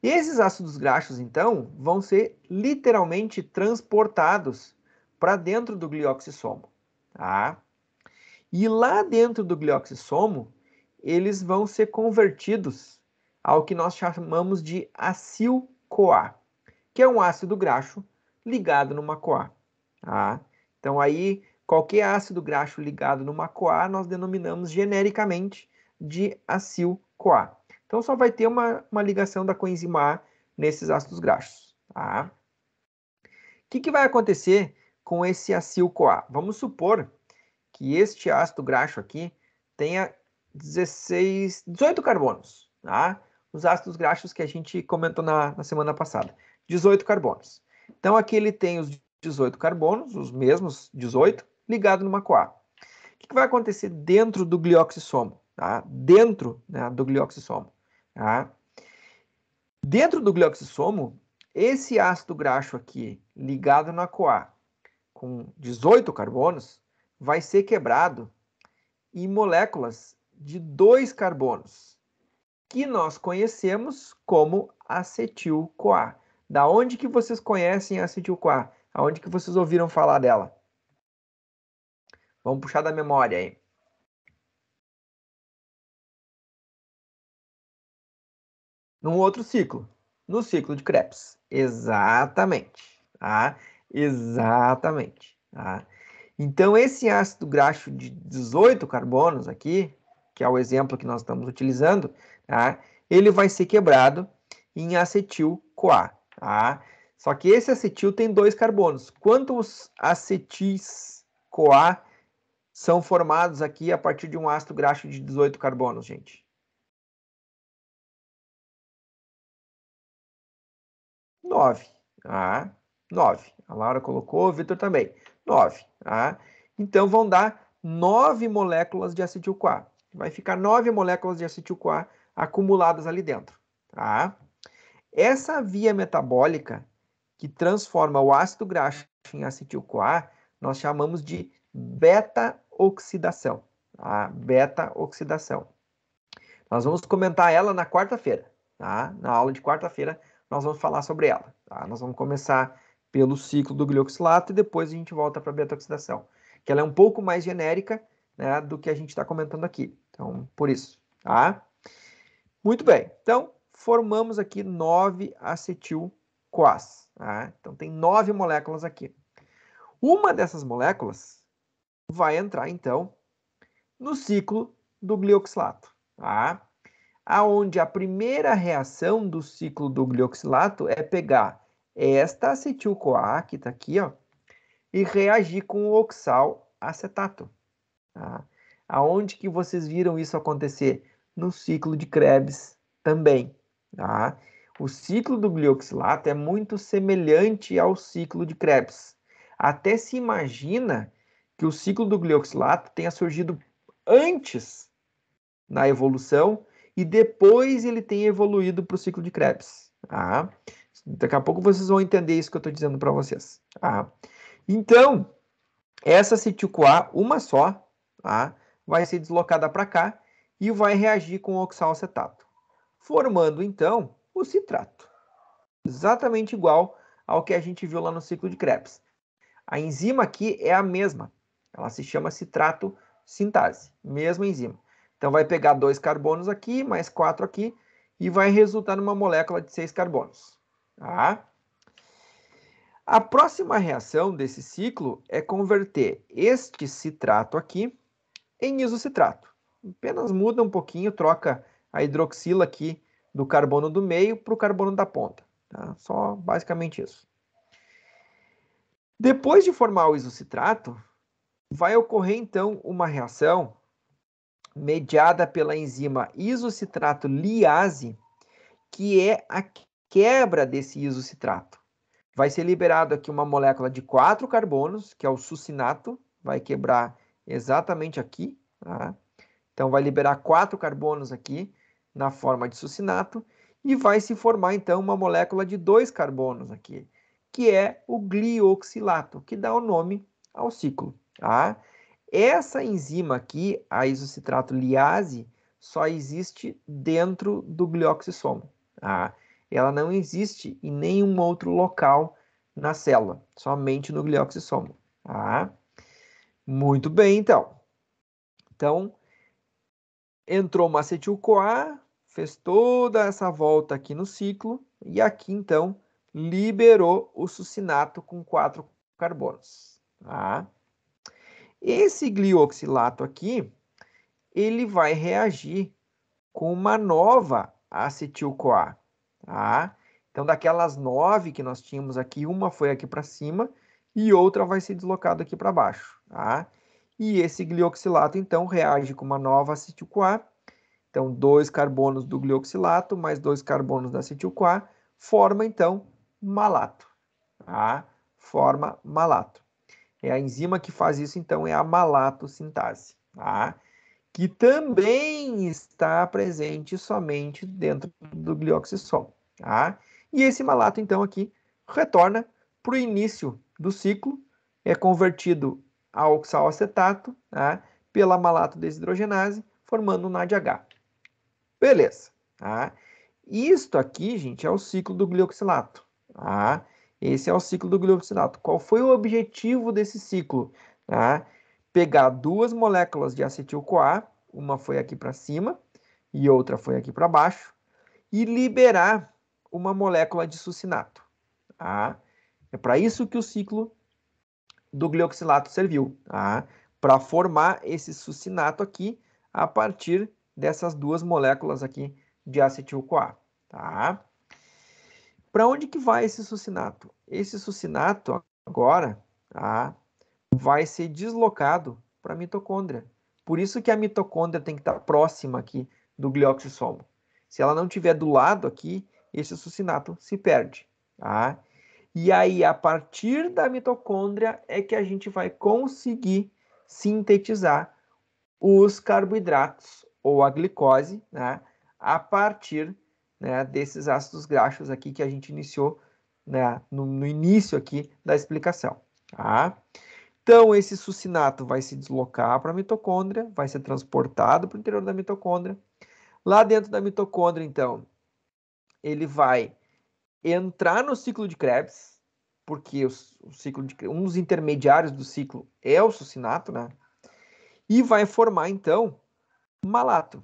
E esses ácidos graxos, então, vão ser literalmente transportados para dentro do glioxissomo, tá? E lá dentro do glioxissomo, eles vão ser convertidos ao que nós chamamos de acil-CoA, que é um ácido graxo ligado numa CoA. Tá? Então, aí, qualquer ácido graxo ligado numa CoA, nós denominamos genericamente de acil-CoA. Então, só vai ter uma ligação da coenzima A nesses ácidos graxos. Tá? O que vai acontecer com esse acil-CoA? Vamos supor que este ácido graxo aqui tenha 18 carbonos, tá? Os ácidos graxos que a gente comentou na semana passada, 18 carbonos. Então, aqui ele tem os 18 carbonos, os mesmos 18, ligado numa CoA. O que vai acontecer dentro do glioxissomo? Tá? Dentro, né, do glioxissomo. Tá? Dentro do glioxissomo, esse ácido graxo aqui, ligado na CoA, com 18 carbonos, vai ser quebrado em moléculas de 2 carbonos, que nós conhecemos como acetil-CoA. Da onde que vocês conhecem a acetil-CoA? Aonde que vocês ouviram falar dela? Vamos puxar da memória aí. Num outro ciclo, no ciclo de Krebs. Exatamente. Tá? Exatamente. Tá? Então, esse ácido graxo de 18 carbonos aqui, que é o exemplo que nós estamos utilizando, tá? Ele vai ser quebrado em acetil-CoA. Tá? Só que esse acetil tem 2 carbonos. Quantos acetis-CoA são formados aqui a partir de um ácido graxo de 18 carbonos, gente? 9. Tá? 9. A Laura colocou, o Vitor também. 9. Tá? Então, vão dar 9 moléculas de acetil-CoA. Vai ficar 9 moléculas de acetil-CoA acumuladas ali dentro. Tá? Essa via metabólica que transforma o ácido graxo em acetil-CoA, nós chamamos de beta-oxidação. Tá? Beta-oxidação. Nós vamos comentar ela na quarta-feira. Tá? Na aula de quarta-feira, nós vamos falar sobre ela. Tá? Nós vamos começar pelo ciclo do glioxilato e depois a gente volta para a beta-oxidação, que ela é um pouco mais genérica, né, do que a gente está comentando aqui. Então, por isso. Tá? Muito bem. Então, formamos aqui 9 acetil-CoAs. Tá? Então, tem 9 moléculas aqui. Uma dessas moléculas vai entrar, então, no ciclo do glioxilato, tá? Aonde a primeira reação do ciclo do glioxilato é pegar esta acetil-CoA, que está aqui, ó, e reagir com o oxalacetato. Tá? Aonde que vocês viram isso acontecer? No ciclo de Krebs também. Tá? O ciclo do glioxilato é muito semelhante ao ciclo de Krebs. Até se imagina que o ciclo do glioxilato tenha surgido antes na evolução e depois ele tenha evoluído para o ciclo de Krebs. Tá? Daqui a pouco vocês vão entender isso que eu estou dizendo para vocês. Tá? Então, essa acetil-CoA, uma só, tá? Vai ser deslocada para cá e vai reagir com o oxalacetato, formando então o citrato. Exatamente igual ao que a gente viu lá no ciclo de Krebs. A enzima aqui é a mesma, ela se chama citrato sintase, mesma enzima. Então vai pegar 2 carbonos aqui, mais 4 aqui, e vai resultar numa molécula de 6 carbonos. Tá? A próxima reação desse ciclo é converter este citrato aqui em isocitrato. Apenas muda um pouquinho, troca a hidroxila aqui do carbono do meio para o carbono da ponta. Tá? Só basicamente isso. Depois de formar o isocitrato, vai ocorrer então uma reação mediada pela enzima isocitrato liase, que é a quebra desse isocitrato. Vai ser liberado aqui uma molécula de 4 carbonos, que é o succinato, vai quebrar exatamente aqui, tá? Então vai liberar 4 carbonos aqui na forma de succinato e vai se formar então uma molécula de 2 carbonos aqui, que é o glioxilato, que dá o nome ao ciclo, tá? Essa enzima aqui, a isocitrato liase, só existe dentro do glioxissomo, tá? Ela não existe em nenhum outro local na célula, somente no glioxissomo. Tá? Muito bem, então. Então, entrou uma acetil-CoA, fez toda essa volta aqui no ciclo, e aqui, então, liberou o succinato com 4 carbonos. Tá? Esse glioxilato aqui, ele vai reagir com uma nova acetil-CoA. Tá? Então, daquelas 9 que nós tínhamos aqui, uma foi aqui para cima e outra vai ser deslocada aqui para baixo. Tá? E esse glioxilato, então, reage com uma nova acetil-CoA. Então, 2 carbonos do glioxilato mais 2 carbonos da acetil-CoA forma, então, malato. Tá? Forma malato. É a enzima que faz isso, então, é a malatosintase. Tá? Que também está presente somente dentro do glioxissomo. Tá? E esse malato, então, aqui, retorna para o início do ciclo, é convertido a oxalacetato, tá? Pela malato desidrogenase, formando um NADH. Beleza. Tá? Isto aqui, gente, é o ciclo do glioxilato. Tá? Esse é o ciclo do glioxilato. Qual foi o objetivo desse ciclo? Tá? Pegar 2 moléculas de acetil-CoA, uma foi aqui para cima e outra foi aqui para baixo, e liberar uma molécula de succinato. Tá? É para isso que o ciclo do glioxilato serviu, tá? Para formar esse succinato aqui a partir dessas 2 moléculas aqui de acetil-CoA. Tá? Para onde que vai esse succinato? Esse succinato agora, tá, vai ser deslocado para a mitocôndria. Por isso que a mitocôndria tem que estar próxima aqui do glioxissomo. Se ela não estiver do lado aqui, esse succinato se perde. Tá? E aí, a partir da mitocôndria, é que a gente vai conseguir sintetizar os carboidratos ou a glicose, né, a partir, né, desses ácidos graxos aqui que a gente iniciou, né, no início aqui da explicação. Tá? Então, esse succinato vai se deslocar para a mitocôndria, vai ser transportado para o interior da mitocôndria. Lá dentro da mitocôndria, então, ele vai entrar no ciclo de Krebs, porque um dos intermediários do ciclo é o succinato, né? E vai formar, então, malato,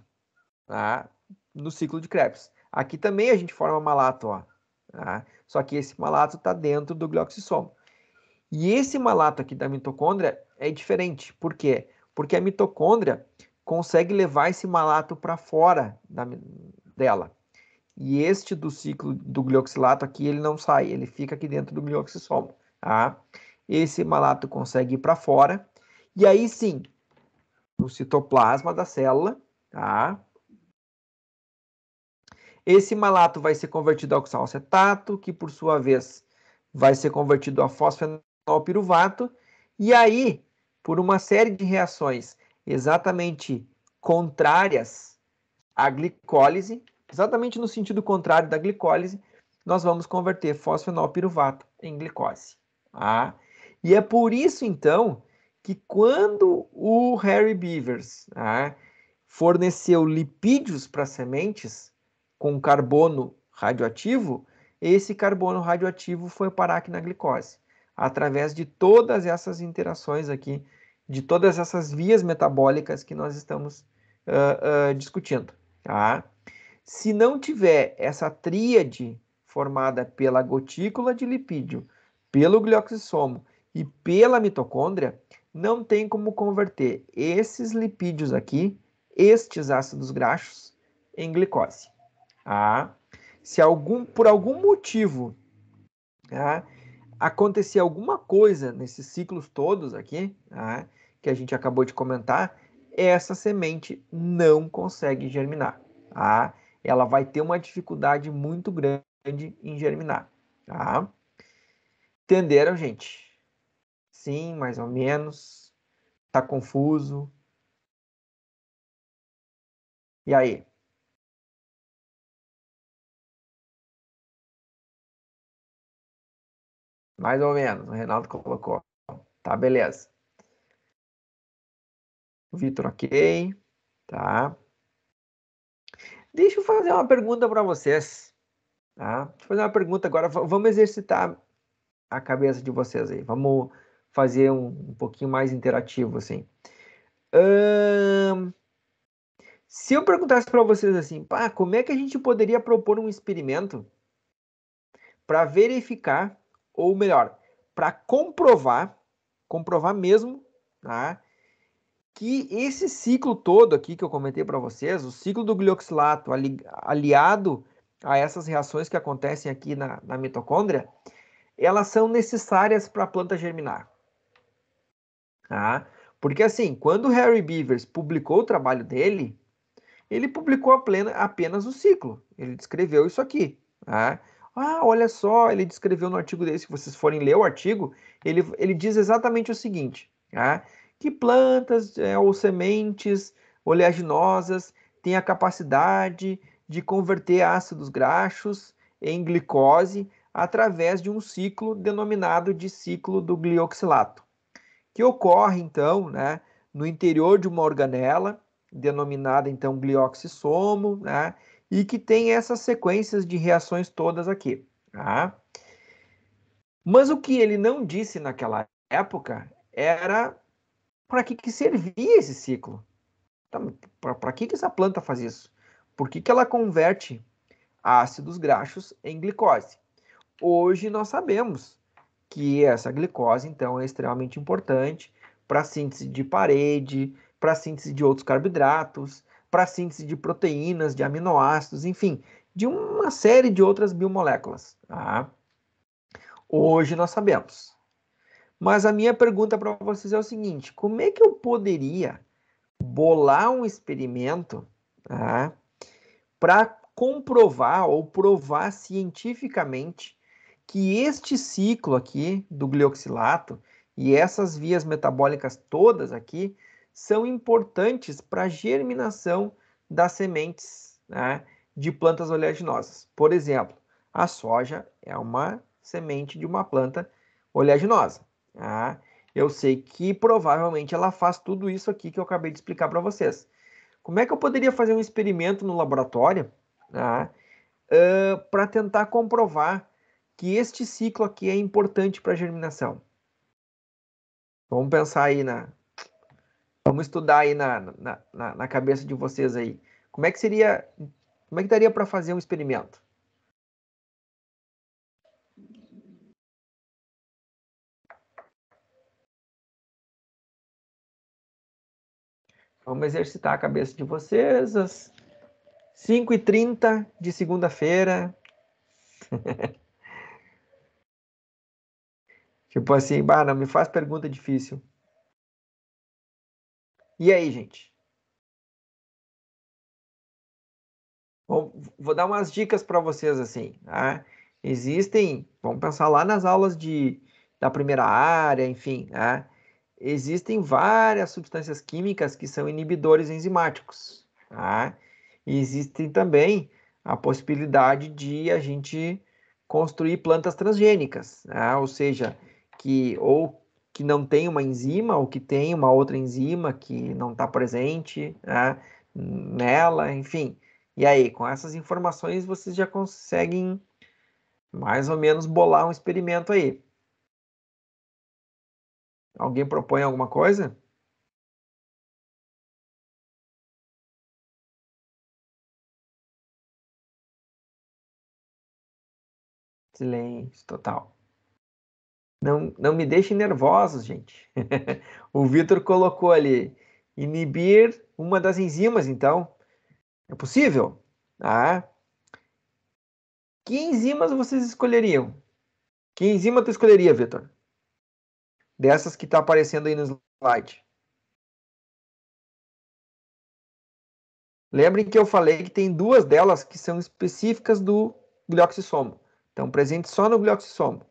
tá? No ciclo de Krebs. Aqui também a gente forma malato, ó. Tá? Só que esse malato está dentro do glioxissomo. E esse malato aqui da mitocôndria é diferente. Por quê? Porque a mitocôndria consegue levar esse malato para fora dela. E este do ciclo do glioxilato aqui, ele não sai, ele fica aqui dentro do glioxissomo, tá? Esse malato consegue ir para fora, e aí sim, no citoplasma da célula, tá? Esse malato vai ser convertido a oxalacetato, que por sua vez vai ser convertido a fosfenolpiruvato, e aí, por uma série de reações exatamente contrárias à glicólise, exatamente no sentido contrário da glicólise, nós vamos converter fosfenolpiruvato em glicose. Tá? E é por isso, então, que quando o Harry Beavers forneceu lipídios para sementes com carbono radioativo, esse carbono radioativo foi parar aqui na glicose, através de todas essas interações aqui, de todas essas vias metabólicas que nós estamos discutindo. Tá? Se não tiver essa tríade formada pela gotícula de lipídio, pelo glioxissomo e pela mitocôndria, não tem como converter esses lipídios aqui, estes ácidos graxos, em glicose. Tá? Se por algum motivo acontecer alguma coisa nesses ciclos todos aqui, que a gente acabou de comentar, essa semente não consegue germinar. Tá? Ela vai ter uma dificuldade muito grande em germinar. Tá? Entenderam, gente? Sim, mais ou menos. Tá confuso? E aí? Mais ou menos, o Reinaldo colocou. Tá, beleza. O Vitor, ok. Tá. Deixa eu fazer uma pergunta para vocês. Tá? Deixa eu fazer uma pergunta agora. Vamos exercitar a cabeça de vocês aí. Vamos fazer um pouquinho mais interativo, assim. Se eu perguntasse para vocês assim, pá, como é que a gente poderia propor um experimento para verificar, ou melhor, para comprovar mesmo, tá? Que esse ciclo todo aqui que eu comentei para vocês, o ciclo do glioxilato aliado a essas reações que acontecem aqui na mitocôndria, elas são necessárias para a planta germinar. Tá? Porque assim, quando o Harry Beavers publicou o trabalho dele, ele publicou apenas o ciclo. Ele descreveu isso aqui. Tá? Ah, olha só, ele descreveu no artigo dele, se vocês forem ler o artigo, ele diz exatamente o seguinte, tá? Que plantas ou sementes oleaginosas têm a capacidade de converter ácidos graxos em glicose através de um ciclo denominado de ciclo do glioxilato, que ocorre, então, né, no interior de uma organela, denominada, então, glioxissomo, né, e que tem essas sequências de reações todas aqui. Tá? Mas o que ele não disse naquela época era para que servia esse ciclo. Então, para que essa planta faz isso? Por que ela converte ácidos graxos em glicose? Hoje nós sabemos que essa glicose, então, é extremamente importante para a síntese de parede, para a síntese de outros carboidratos, para a síntese de proteínas, de aminoácidos, enfim, de uma série de outras biomoléculas. Tá? Hoje nós sabemos. Mas a minha pergunta para vocês é o seguinte: como é que eu poderia bolar um experimento, tá, para comprovar ou provar cientificamente que este ciclo aqui do glioxilato e essas vias metabólicas todas aqui são importantes para a germinação das sementes, né, de plantas oleaginosas? Por exemplo, a soja é uma semente de uma planta oleaginosa. Tá? Eu sei que provavelmente ela faz tudo isso aqui que eu acabei de explicar para vocês. Como é que eu poderia fazer um experimento no laboratório, tá, para tentar comprovar que este ciclo aqui é importante para a germinação? Vamos pensar aí vamos estudar aí na cabeça de vocês aí. Como é que seria, como é que daria para fazer um experimento? Vamos exercitar a cabeça de vocês às 5h30 de segunda-feira. Tipo assim, bah, não me faz pergunta difícil. E aí, gente? Vou dar umas dicas para vocês assim, tá? Existem, vamos pensar lá nas aulas da primeira área, enfim, tá? Existem várias substâncias químicas que são inibidores enzimáticos, tá? E existem também a possibilidade de a gente construir plantas transgênicas, tá? Ou seja, que não tem uma enzima ou que tem uma outra enzima que não está presente, tá? Nela, enfim. E aí, com essas informações, vocês já conseguem mais ou menos bolar um experimento aí. Alguém propõe alguma coisa? Silêncio total. Não me deixem nervosos, gente. O Vitor colocou ali, inibir uma das enzimas, então. É possível? Ah, que enzimas vocês escolheriam? Que enzima tu escolheria, Vitor? Dessas que está aparecendo aí no slide. Lembrem que eu falei que tem duas delas que são específicas do glioxissomo. Estão presentes só no glioxissomo.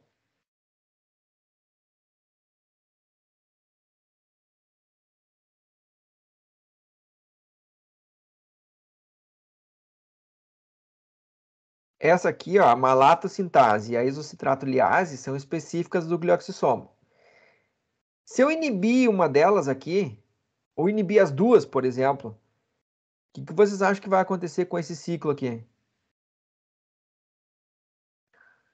Essa aqui, ó, a malatosintase e a isocitrato-liase são específicas do glioxissomo. Se eu inibir uma delas aqui, ou inibir as duas, por exemplo, o que vocês acham que vai acontecer com esse ciclo aqui?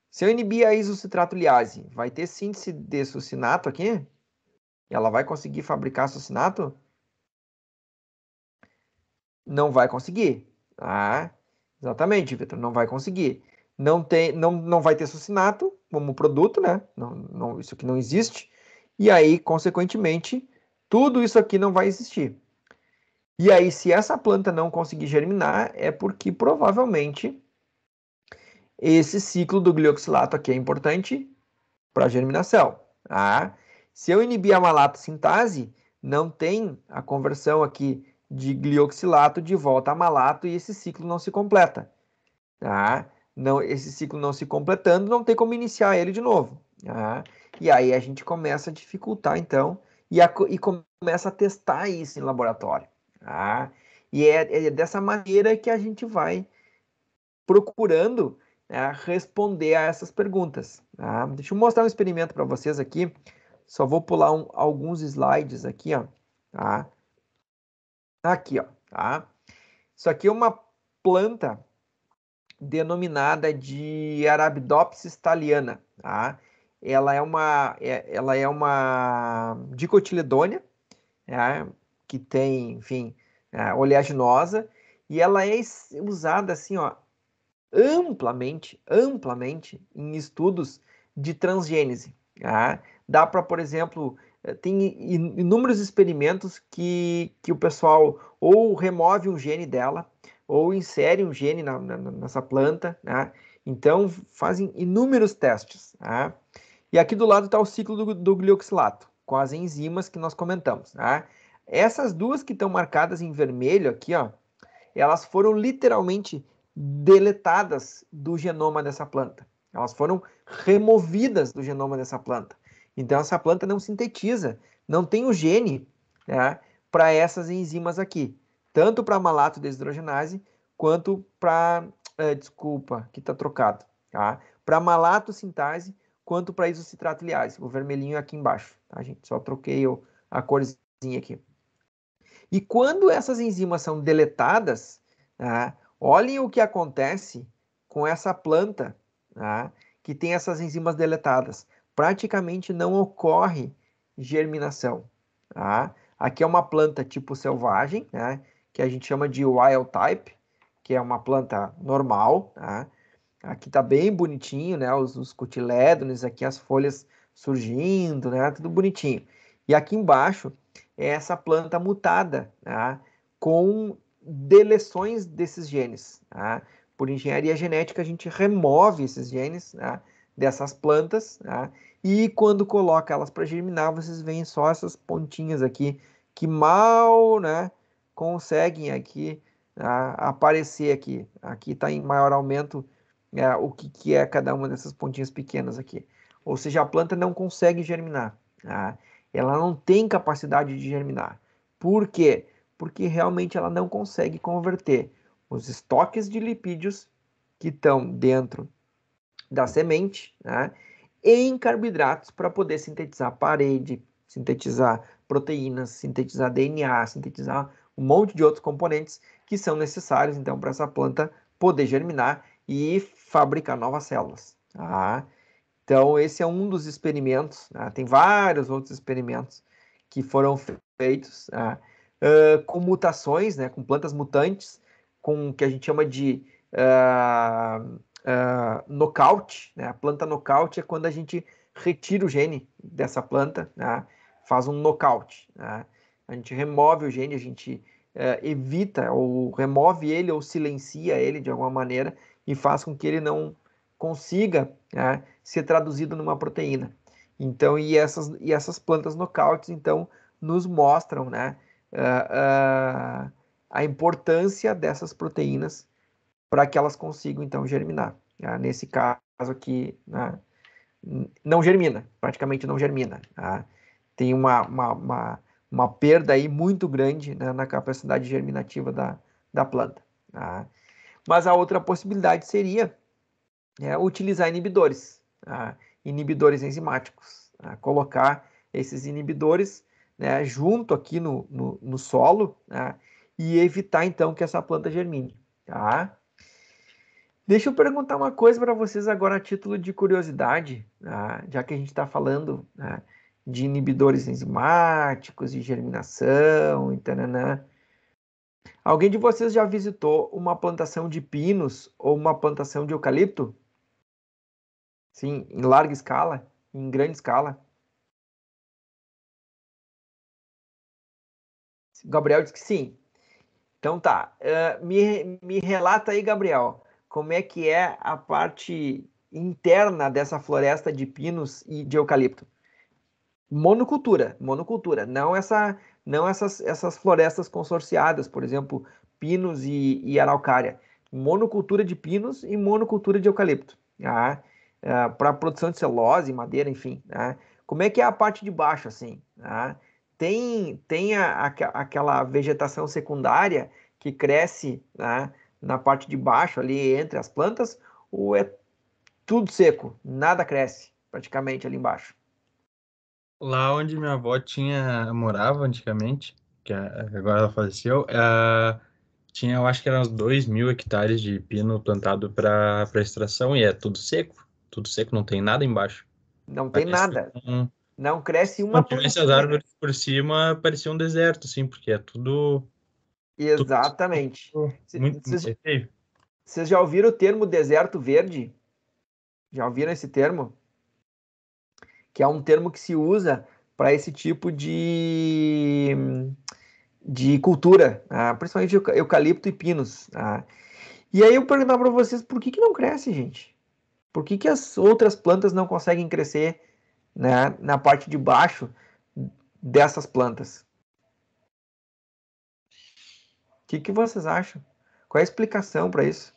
Se eu inibir a isocitrato-liase, vai ter síntese de succinato aqui? Ela vai conseguir fabricar succinato? Não vai conseguir. Ah, exatamente, Vitor, não vai conseguir. Não vai ter succinato como produto, né? Isso aqui não existe. E aí, consequentemente, tudo isso aqui não vai existir. E aí, se essa planta não conseguir germinar, é porque provavelmente esse ciclo do glioxilato aqui é importante para a germinação. Tá? Se eu inibir a malatosintase, não tem a conversão aqui de glioxilato de volta a malato e esse ciclo não se completa. Tá? Não, esse ciclo não se completando, não tem como iniciar ele de novo. Tá? E aí a gente começa a dificultar, então, e começa a testar isso em laboratório. Tá? E é dessa maneira que a gente vai procurando, né, responder a essas perguntas. Tá? Deixa eu mostrar um experimento para vocês aqui. Só vou pular alguns slides aqui, ó. Tá? Aqui, ó. Tá? Isso aqui é uma planta denominada de Arabidopsis thaliana. Tá? Ela é uma dicotiledônea, né, que tem, enfim, oleaginosa, e ela é usada assim, ó, amplamente em estudos de transgênese. Tá? Dá para, por exemplo, tem inúmeros experimentos que o pessoal ou remove um gene dela, ou insere um gene nessa planta, né? Então, fazem inúmeros testes. Tá? E aqui do lado está o ciclo do glioxilato, com as enzimas que nós comentamos. Tá? Essas duas que estão marcadas em vermelho aqui, ó, elas foram literalmente deletadas do genoma dessa planta. Elas foram removidas do genoma dessa planta. Então, essa planta não sintetiza, não tem o gene, né, para essas enzimas aqui, tanto para a malato-desidrogenase quanto para, desculpa, que está trocado, tá? Para malatosintase quanto para isocitrato-liase, o vermelhinho aqui embaixo, tá, gente? Só troquei a corzinha aqui. E quando essas enzimas são deletadas, tá, olhem o que acontece com essa planta, tá, que tem essas enzimas deletadas. Praticamente não ocorre germinação. Tá? Aqui é uma planta tipo selvagem, né, que a gente chama de wild type, que é uma planta normal. Tá? Aqui está bem bonitinho, né, os cotilédones, aqui as folhas surgindo, né, tudo bonitinho. E aqui embaixo é essa planta mutada, tá? Com deleções desses genes. Tá? Por engenharia genética, a gente remove esses genes, tá? Dessas plantas, tá? E quando coloca elas para germinar, vocês veem só essas pontinhas aqui que mal, né, conseguem aqui aparecer aqui. Aqui está em maior aumento o que é cada uma dessas pontinhas pequenas aqui. Ou seja, a planta não consegue germinar. Tá? Ela não tem capacidade de germinar. Por quê? Porque realmente ela não consegue converter os estoques de lipídios que estão dentro da semente, né, em carboidratos para poder sintetizar parede, sintetizar proteínas, sintetizar DNA, sintetizar um monte de outros componentes que são necessários então para essa planta poder germinar e fabricar novas células. Tá? Então esse é um dos experimentos, né? Tem vários outros experimentos que foram feitos com mutações, né? Com plantas mutantes, com o que a gente chama de nocaute, né? A planta nocaute é quando a gente retira o gene dessa planta, né? Faz um nocaute, né? A gente remove o gene, a gente evita ou remove ele ou silencia ele de alguma maneira e faz com que ele não consiga, né, ser traduzido numa proteína. Então, essas plantas nocautes, então, nos mostram, né, a importância dessas proteínas para que elas consigam, então, germinar. Nesse caso aqui, né, não germina, praticamente não germina. Tá? Tem uma perda aí muito grande, né, na capacidade germinativa da planta. Tá? Mas a outra possibilidade seria utilizar inibidores, inibidores enzimáticos. Colocar esses inibidores, né, junto aqui no solo, e evitar, então, que essa planta germine. Tá? Deixa eu perguntar uma coisa para vocês agora, a título de curiosidade, já que a gente está falando de inibidores enzimáticos, de germinação, e tananã. Alguém de vocês já visitou uma plantação de pinos ou uma plantação de eucalipto? Sim, em larga escala, em grande escala. Gabriel disse que sim. Então tá. Me relata aí, Gabriel, como é que é a parte interna dessa floresta de pinos e de eucalipto? Monocultura, monocultura, não essas florestas consorciadas, por exemplo, pinos e araucária. Monocultura de pinos e monocultura de eucalipto. Para produção de celulose, madeira, enfim. Como é que é a parte de baixo, assim? Tem aquela vegetação secundária que cresce na parte de baixo, ali entre as plantas, ou é tudo seco, nada cresce praticamente ali embaixo? Lá onde minha avó morava antigamente, agora ela faleceu, tinha, eu acho que eram uns 2.000 hectares de pino plantado para extração e é tudo seco, não tem nada embaixo. Não tem Parece nada. um, Não cresce se não uma tivesse as plantinha. árvores por cima, parecia um deserto, assim, porque é tudo Exatamente. muito é feio. Vocês já ouviram o termo deserto verde? Já ouviram esse termo? Que é um termo que se usa para esse tipo de cultura, principalmente eucalipto e pinos. E aí eu perguntar para vocês por que não cresce, gente? Por que as outras plantas não conseguem crescer, né, na parte de baixo dessas plantas? O que vocês acham? Qual é a explicação para isso?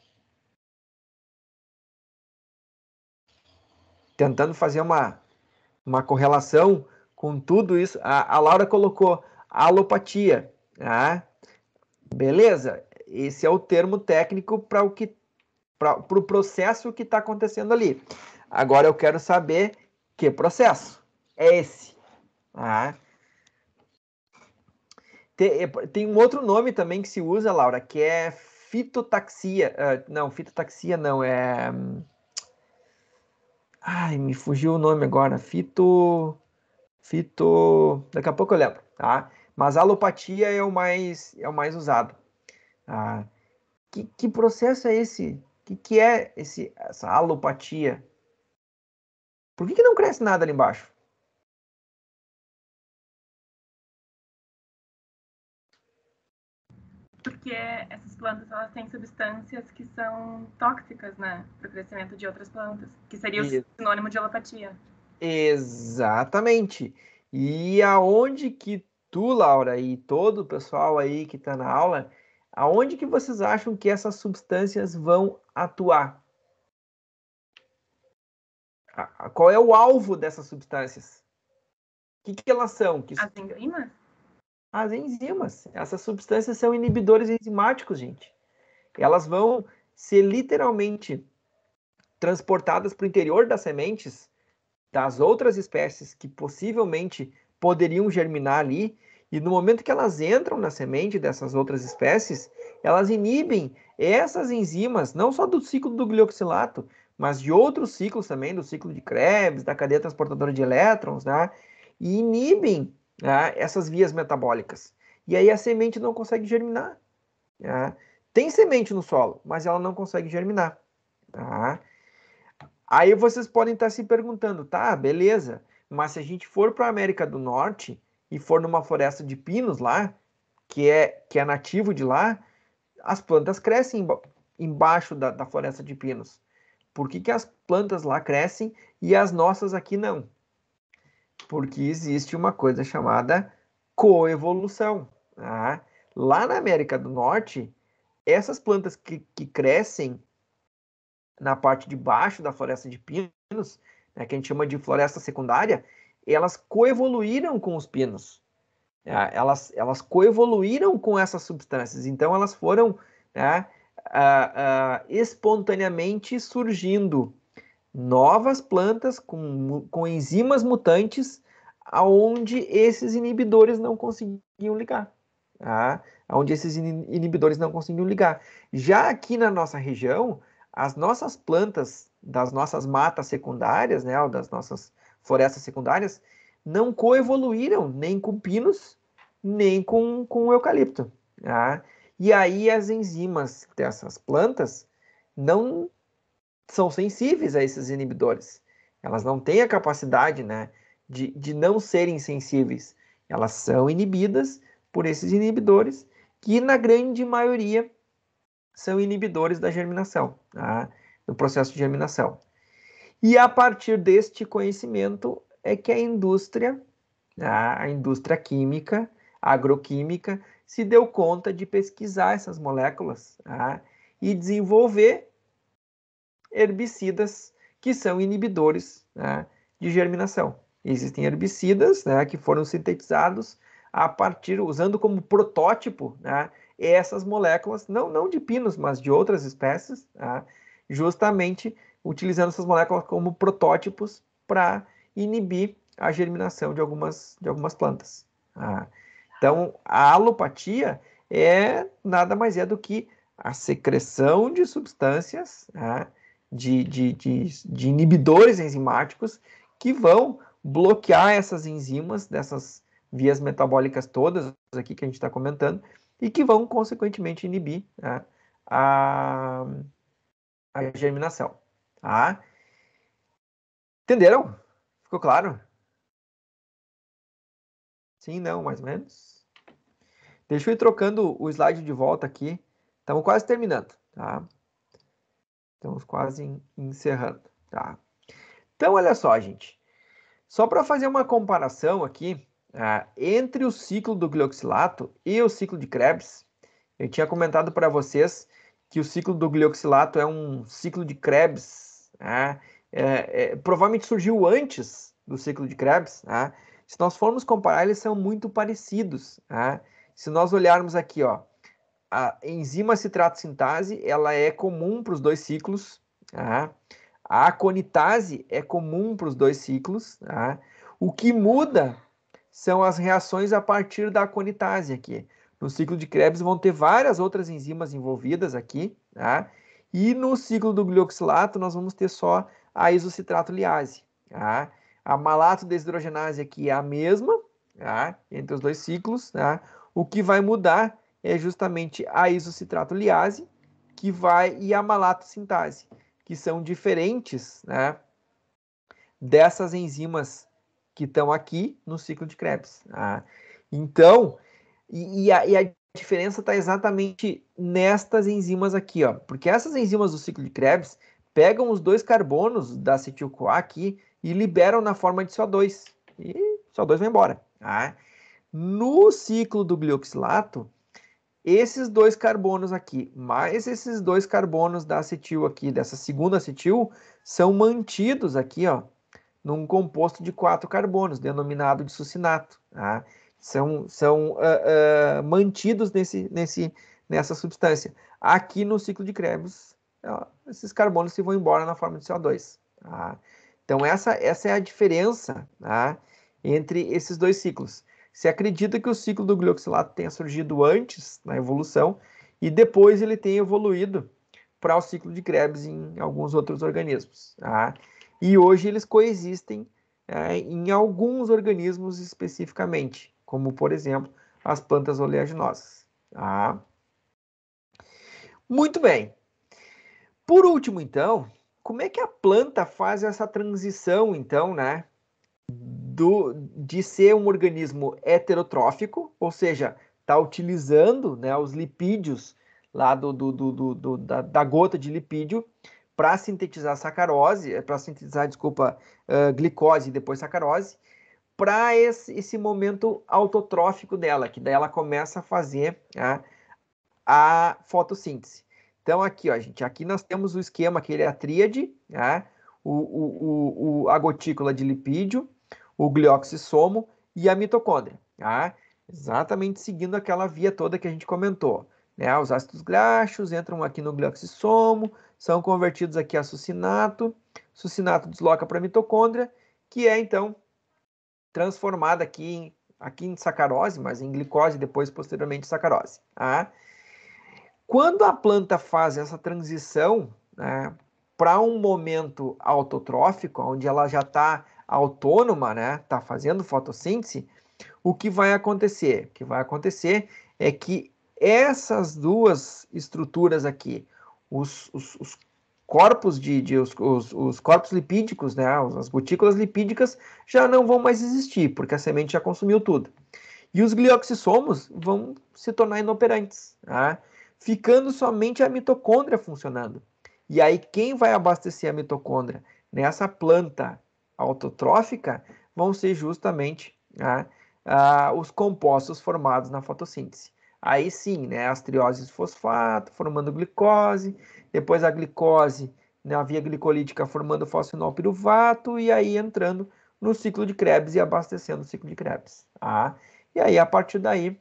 Tentando fazer uma correlação com tudo isso. A Laura colocou alopatia. Beleza, esse é o termo técnico para o processo que está acontecendo ali. Agora eu quero saber que processo é esse. Tem um outro nome também que se usa, Laura, que é fitotaxia. Não, fitotaxia não, Ai, me fugiu o nome agora. Daqui a pouco eu lembro, tá? Mas alopatia é o mais usado. Tá? Que processo é esse? Que é essa alopatia? Por que não cresce nada ali embaixo? porque essas plantas elas têm substâncias que são tóxicas, né, para o crescimento de outras plantas, que seria o sinônimo de alopatia. Exatamente. E aonde que tu, Laura, e todo o pessoal aí que está na aula, aonde que vocês acham que essas substâncias vão atuar? Qual é o alvo dessas substâncias? O que elas são? As enzimas? As enzimas. Essas substâncias são inibidores enzimáticos, gente. Elas vão ser literalmente transportadas para o interior das sementes das outras espécies que possivelmente poderiam germinar ali, e no momento que elas entram na semente dessas outras espécies, elas inibem essas enzimas, não só do ciclo do glioxilato, mas de outros ciclos também, do ciclo de Krebs, da cadeia transportadora de elétrons, né? E inibem, né, essas vias metabólicas. E aí a semente não consegue germinar. Né? Tem semente no solo, mas ela não consegue germinar. Tá? Aí vocês podem estar se perguntando, tá, beleza, mas se a gente for para a América do Norte e for numa floresta de pinos lá, que é nativo de lá, as plantas crescem embaixo da floresta de pinos. Por que as plantas lá crescem e as nossas aqui não? Porque existe uma coisa chamada coevolução. Tá? Lá na América do Norte, essas plantas que crescem na parte de baixo da floresta de pinos, né, que a gente chama de floresta secundária, elas coevoluíram com os pinos. Elas coevoluíram com essas substâncias. Então, elas foram, né, espontaneamente surgindo novas plantas com enzimas mutantes aonde esses inibidores não conseguiam ligar. Tá? Onde esses inibidores não conseguiam ligar. Já aqui na nossa região, as nossas plantas das nossas matas secundárias, né, ou das nossas florestas secundárias, não coevoluíram nem com pinos, nem com eucalipto. Tá? E aí as enzimas dessas plantas não são sensíveis a esses inibidores. Elas não têm a capacidade, né, de não serem sensíveis. Elas são inibidas por esses inibidores, que na grande maioria são inibidores da germinação, tá? Do processo de germinação. E a partir deste conhecimento é que a indústria química, agroquímica, se deu conta de pesquisar essas moléculas, tá? E desenvolver herbicidas que são inibidores, né, de germinação. Existem herbicidas, né, que foram sintetizados a partir, usando como protótipo, né, essas moléculas, não de pinos, mas de outras espécies, né, justamente utilizando essas moléculas como protótipos para inibir a germinação de algumas plantas. Tá? Então, a alopatia nada mais é do que a secreção de substâncias, né, de inibidores enzimáticos que vão bloquear essas enzimas dessas vias metabólicas todas aqui que a gente está comentando e que vão, consequentemente, inibir, né, a germinação. Tá? Entenderam? Ficou claro? Sim, não, mais ou menos. Deixa eu ir trocando o slide de volta aqui. Estamos quase terminando, tá? Estamos quase encerrando, tá? Então, olha só, gente. Só para fazer uma comparação aqui, entre o ciclo do glioxilato e o ciclo de Krebs, eu tinha comentado para vocês que o ciclo do glioxilato é um ciclo de Krebs, né? Provavelmente surgiu antes do ciclo de Krebs. Né? Se nós formos comparar, eles são muito parecidos. Né? Se nós olharmos aqui, ó, a enzima citrato sintase, ela é comum para os dois ciclos. Tá? A aconitase é comum para os dois ciclos. Tá? O que muda são as reações a partir da aconitase aqui. No ciclo de Krebs vão ter várias outras enzimas envolvidas aqui. Tá? E no ciclo do glioxilato nós vamos ter só a isocitrato liase. Tá? A malato desidrogenase aqui é a mesma, tá? Entre os dois ciclos. Tá? O que vai mudar é justamente a isocitrato liase e a malato sintase, que são diferentes, né, dessas enzimas que estão aqui no ciclo de Krebs. Tá? Então, a diferença está exatamente nestas enzimas aqui, ó, porque essas enzimas do ciclo de Krebs pegam os 2 carbonos da acetil-CoA aqui e liberam na forma de CO2, e CO2 vai embora. Tá? No ciclo do glioxilato, esses 2 carbonos aqui, mais esses 2 carbonos da acetil aqui, dessa segunda acetil, são mantidos aqui, ó, num composto de 4 carbonos, denominado de succinato. Tá? São mantidos nessa substância. Aqui no ciclo de Krebs, ó, esses carbonos se vão embora na forma de CO2. Tá? Então, essa é a diferença, tá, entre esses 2 ciclos. Se acredita que o ciclo do glioxilato tenha surgido antes, na evolução, e depois ele tenha evoluído para o ciclo de Krebs em alguns outros organismos. Tá? E hoje eles coexistem em alguns organismos especificamente, como, por exemplo, as plantas oleaginosas. Tá? Muito bem. Por último, então, como é que a planta faz essa transição, então, né, de ser um organismo heterotrófico, ou seja, está utilizando, né, os lipídios lá da gota de lipídio para sintetizar sacarose, para sintetizar, glicose e depois sacarose, para esse momento autotrófico dela, que daí ela começa a fazer a fotossíntese. Então aqui, ó, gente, aqui nós temos o esquema que ele é a tríade, né? A gotícula de lipídio, o glioxissomo e a mitocôndria, tá? Exatamente seguindo aquela via toda que a gente comentou, né? Os ácidos graxos entram aqui no glioxissomo, são convertidos aqui a succinato, succinato desloca para a mitocôndria, que é então transformada aqui em sacarose, mas em glicose, depois posteriormente sacarose, tá? Quando a planta faz essa transição, né, para um momento autotrófico, onde ela já está autônoma, né, está fazendo fotossíntese, o que vai acontecer? O que vai acontecer é que essas 2 estruturas aqui, os corpos os corpos lipídicos, né, as gotículas lipídicas, já não vão mais existir, porque a semente já consumiu tudo. E os glioxissomos vão se tornar inoperantes, tá? Ficando somente a mitocôndria funcionando. E aí, quem vai abastecer a mitocôndria nessa planta autotrófica vão ser justamente os compostos formados na fotossíntese. Aí sim, né, as trioses de fosfato formando glicose, depois a glicose na via glicolítica formando fosfenolpiruvato e aí entrando no ciclo de Krebs e abastecendo o ciclo de Krebs. Tá? E aí, a partir daí,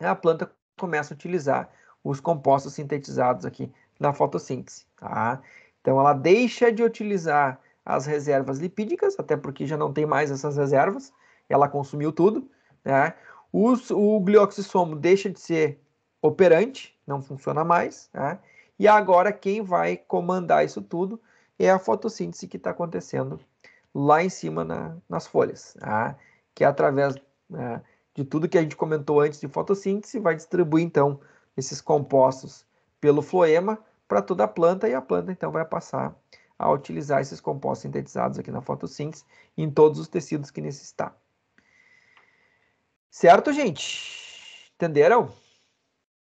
a planta começa a utilizar os compostos sintetizados aqui na fotossíntese. Tá? Então, ela deixa de utilizar as reservas lipídicas, até porque já não tem mais essas reservas, ela consumiu tudo. Né? O glioxissomo deixa de ser operante, não funciona mais. Né? E agora, quem vai comandar isso tudo é a fotossíntese que está acontecendo lá em cima nas folhas, tá? Que é através de tudo que a gente comentou antes de fotossíntese, vai distribuir, então, esses compostos pelo floema para toda a planta, e a planta, então, vai passar a utilizar esses compostos sintetizados aqui na fotossíntese em todos os tecidos que necessitar. Certo, gente? Entenderam?